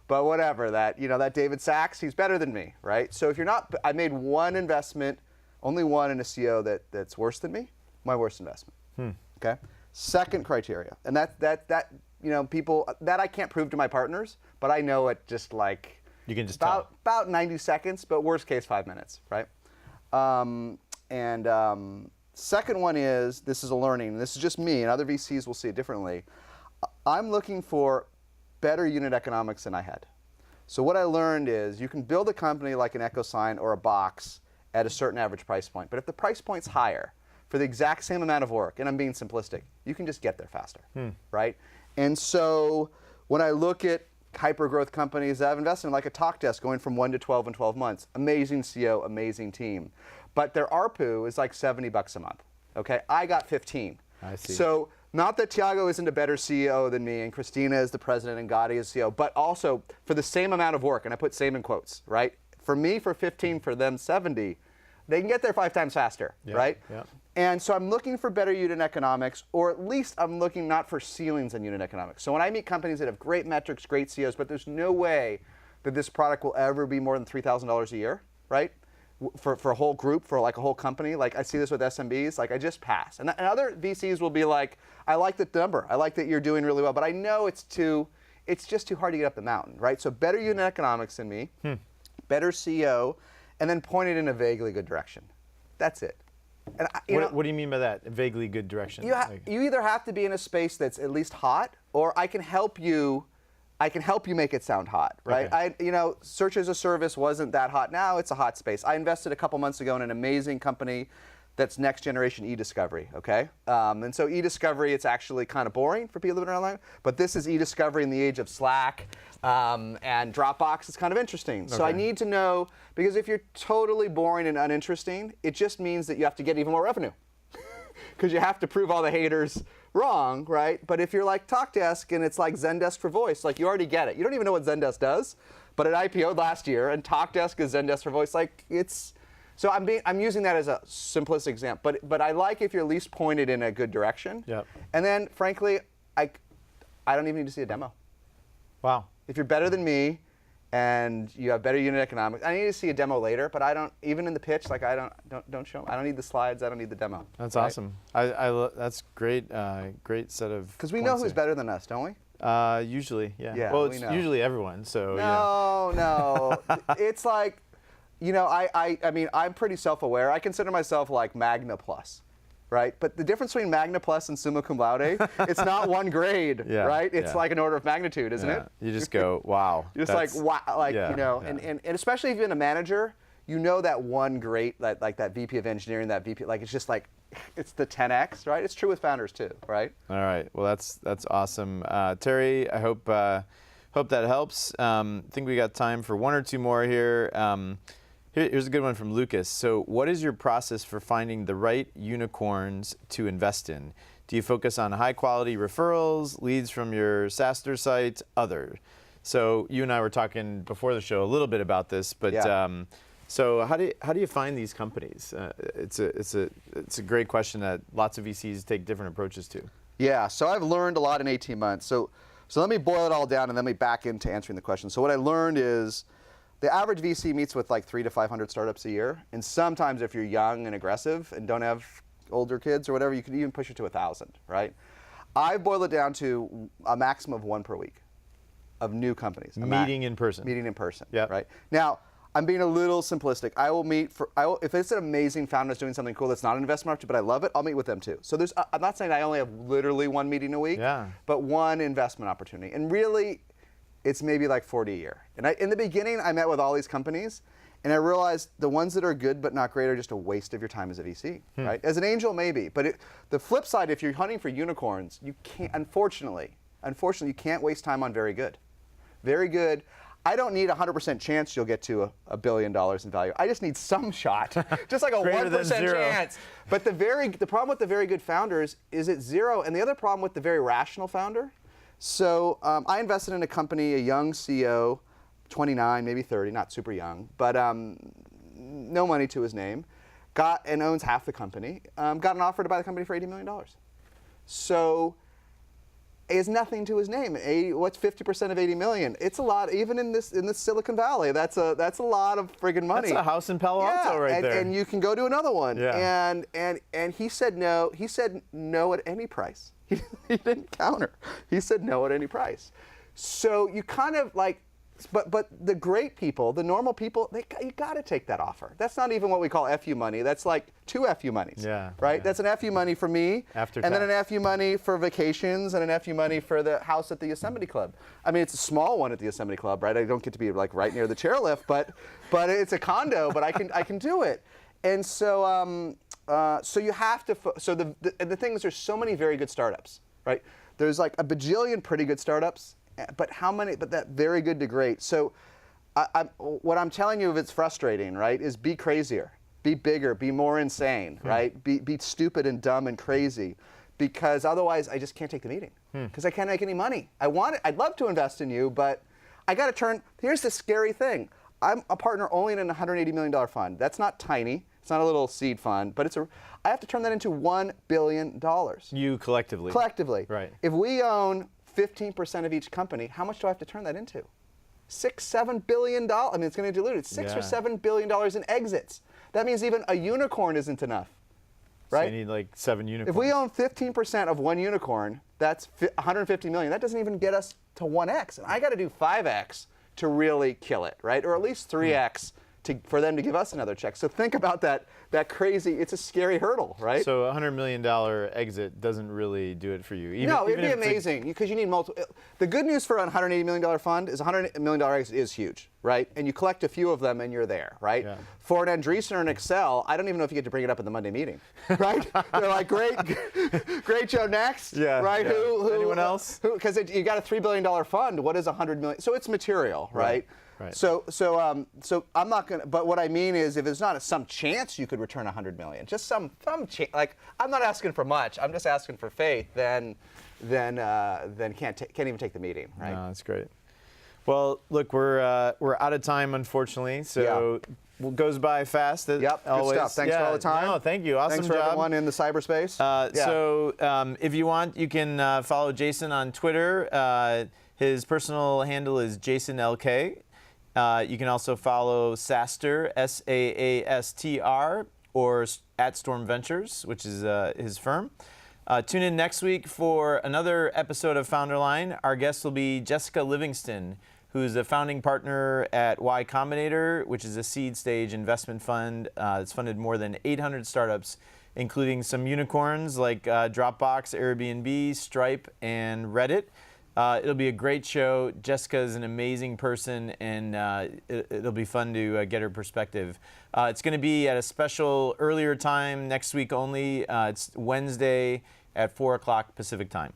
S2: whatever that David Sachs, he's better than me, right? So if you're not, I made one investment. Only one in a CEO that's worse than me, my worst investment. Okay. Second criteria, and that people that I can't prove to my partners, but I know it just like
S1: you can just
S2: about 90 seconds, but worst case 5 minutes, right? Second one is, this is a learning. This is just me, and other VCs will see it differently. I'm looking for better unit economics than I had. So what I learned is you can build a company like an EchoSign or a Box at a certain average price point. But if the price point's higher for the exact same amount of work, and I'm being simplistic, you can just get there faster, right? And so when I look at hyper-growth companies that I've invested in, like a TalkDesk going from 1 to 12 in 12 months, amazing CEO, amazing team. But their ARPU is like $70 a month, okay? I got 15.
S1: I see.
S2: So not that Tiago isn't a better CEO than me, and Christina is the president, and Gotti is CEO, but also for the same amount of work, and I put same in quotes, right? For me, for 15, for them, 70, they can get there 5 times faster, right?
S1: Yeah.
S2: And so I'm looking for better unit economics, or at least I'm looking not for ceilings in unit economics. So when I meet companies that have great metrics, great CEOs, but there's no way that this product will ever be more than $3,000 a year, right? For a whole group, for like a whole company. Like I see this with SMBs, like I just pass. And other VCs will be like, I like the number. I like that you're doing really well, but I know it's just too hard to get up the mountain, right? So better unit economics than me. Better CEO, and then point it in a vaguely good direction. That's it. And
S1: what do you mean by that? A vaguely good direction?
S2: You either have to be in a space that's at least hot, or I can help you make it sound hot, right?
S1: Okay.
S2: Search as a service wasn't that hot. Now it's a hot space. I invested a couple months ago in an amazing company that's next generation e-discovery, okay? And so e-discovery, it's actually kind of boring for people that are online, but this is e-discovery in the age of Slack and Dropbox. It's kind of interesting. Okay. So I need to know, because if you're totally boring and uninteresting, it just means that you have to get even more revenue because you have to prove all the haters wrong, right? But if you're like TalkDesk and it's like Zendesk for voice, like you already get it. You don't even know what Zendesk does, but it IPO'd last year, and TalkDesk is Zendesk for voice. Like it's. So I'm using that as a simplistic example, but I like if you're at least pointed in a good direction.
S1: Yep.
S2: And then, frankly, I don't even need to see a demo.
S1: Wow.
S2: If you're better than me and you have better unit economics, I need to see a demo later, but I don't, even in the pitch, like don't show them. I don't need the slides, I don't need the demo.
S1: That's
S2: right?
S1: awesome. That's great, great set of
S2: Because we know who's better than us, don't we?
S1: Usually, yeah.
S2: Yeah,
S1: well,
S2: we
S1: it's
S2: know.
S1: usually everyone, so.
S2: No. It's like, you know, I mean, I'm pretty self-aware. I consider myself like Magna Plus, right? But the difference between Magna Plus and Summa Cum Laude, it's not one grade,
S1: Yeah,
S2: right? It's
S1: yeah.
S2: like an order of magnitude, isn't it?
S1: You just go, wow.
S2: You're just like, wow, like,
S1: yeah,
S2: you know,
S1: yeah.
S2: and especially if you've been a manager, you know that one great, like that VP of engineering, that VP, like it's just like, it's the 10X, right? It's true with founders too, right?
S1: All right. Well, that's awesome. Terry, I hope that helps. I think we got time for one or two more here. Here's a good one from Lucas. So what is your process for finding the right unicorns to invest in? Do you focus on high quality referrals, leads from your SaaSter site, other? So you and I were talking before the show a little bit about this, but
S2: Yeah.
S1: so how do you find these companies? It's a great question that lots of VCs take different approaches to.
S2: Yeah, so I've learned a lot in 18 months. So let me boil it all down and then we back into answering the question. So what I learned is the average VC meets with like 300 to 500 startups a year. And sometimes if you're young and aggressive and don't have older kids or whatever, you can even push it to 1,000, right? I boil it down to a maximum of one per week of new companies.
S1: Meeting in person.
S2: Meeting in person,
S1: Yeah.
S2: right? Now, I'm being a little simplistic. I will meet if it's an amazing founder that's doing something cool that's not an investment opportunity, but I love it, I'll meet with them too. So I'm not saying I only have literally one meeting a week,
S1: Yeah.
S2: but one investment opportunity. And really, it's maybe like 40 a year. And in the beginning, I met with all these companies, and I realized the ones that are good but not great are just a waste of your time as a VC, right? As an angel, maybe. But the flip side, if you're hunting for unicorns, you can't, unfortunately, you can't waste time on very good. Very good. I don't need a 100% chance you'll get to $1 billion in value. I just need some shot, just like a
S1: Greater than
S2: 1%
S1: zero.
S2: chance. But the problem with the very good founders is it's zero. And the other problem with the very rational founder, so I invested in a company, a young CEO, 29, maybe 30, not super young, but no money to his name, got and owns half the company, got an offer to buy the company for $80 million. So it has nothing to his name. What's 50% of 80 million? It's a lot, even in this Silicon Valley. That's a lot of friggin' money.
S1: That's a house in Palo Alto right there.
S2: And you can go to another one.
S1: Yeah.
S2: And he said no. He said no at any price. He didn't counter. He said no at any price. So you kind of like, but the great people, the normal people, you got to take that offer. That's not even what we call FU money. That's like 2 FU monies.
S1: Yeah.
S2: Right.
S1: Yeah.
S2: That's an FU money for me.
S1: After
S2: and then
S1: tax.
S2: an FU money for vacations and an FU money for the house at the Yosemite Club. I mean, it's a small one at the Yosemite Club, right? I don't get to be like right near the chairlift, but it's a condo, but I can do it. And so so you have to. And the thing is, there's so many very good startups, right? There's like a bajillion pretty good startups, but how many? But that very good to great. So what I'm telling you, if it's frustrating, right, is be crazier. Be bigger, be more insane, right? Be stupid and dumb and crazy, because otherwise I just can't take the meeting, because I can't make any money. I'd love to invest in you, but I got to turn. Here's the scary thing: I'm a partner only in a $180 million fund. That's not tiny. It's not a little seed fund, but I have to turn that into $1 billion.
S1: You collectively.
S2: Collectively.
S1: Right.
S2: If we own 15% of each company, how much do I have to turn that into? $6-7 billion. I mean, it's going to dilute it. $6 or $7 billion in exits. That means even a unicorn isn't enough, right?
S1: So you need like 7 unicorns.
S2: If we own 15% of one unicorn, that's 150 million. That doesn't even get us to 1x. And I got to do 5x to really kill it, right? Or at least 3x for them to give us another check. So think about that crazy, it's a scary hurdle, right?
S1: So a $100 million exit doesn't really do it for you.
S2: No, it'd be
S1: if it's
S2: amazing, because you need multiple. The good news for a $180 million fund is a $100 million exit is huge, right? And you collect a few of them and you're there, right?
S1: Yeah.
S2: For an Andreessen or an Excel, I don't even know if you get to bring it up in the Monday meeting, right? They're like, great Joe, next,
S1: Yeah,
S2: right?
S1: yeah.
S2: Who?
S1: Anyone else?
S2: Because you got a $3 billion fund. What is $100 million? So it's material, right?
S1: Right.
S2: So I'm not gonna. But what I mean is, if there's not some chance you could return $100 million, just some chance. Like, I'm not asking for much. I'm just asking for faith. Then can't even take the meeting, right?
S1: No, that's great. Well, look, we're out of time, unfortunately. So goes by fast.
S2: Yep,
S1: always.
S2: good stuff. Thanks for all the time.
S1: No, thank you. Awesome
S2: Thanks for
S1: job.
S2: everyone in the cyberspace.
S1: So if you want, you can follow Jason on Twitter. His personal handle is JasonLK. You can also follow SaaStr, SAASTR, or at Storm Ventures, which is his firm. Tune in next week for another episode of FounderLine. Our guest will be Jessica Livingston, who's a founding partner at Y Combinator, which is a seed stage investment fund. It's funded more than 800 startups, including some unicorns like Dropbox, Airbnb, Stripe, and Reddit. It'll be a great show. Jessica is an amazing person, and it'll be fun to get her perspective. It's going to be at a special earlier time next week only. It's Wednesday at 4 o'clock Pacific time.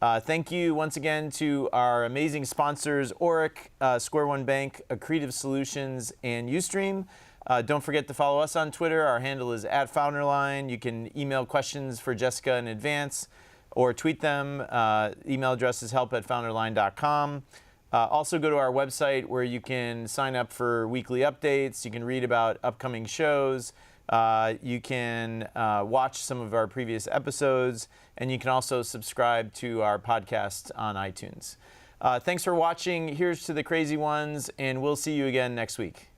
S1: Thank you once again to our amazing sponsors, Oric, Square One Bank, Accretive Solutions, and Ustream. Don't forget to follow us on Twitter. Our handle is @FounderLine. You can email questions for Jessica in advance or tweet them. Email address is help@founderline.com. Also go to our website where you can sign up for weekly updates. You can read about upcoming shows. You can watch some of our previous episodes, and you can also subscribe to our podcast on iTunes. Thanks for watching. Here's to the crazy ones, and we'll see you again next week.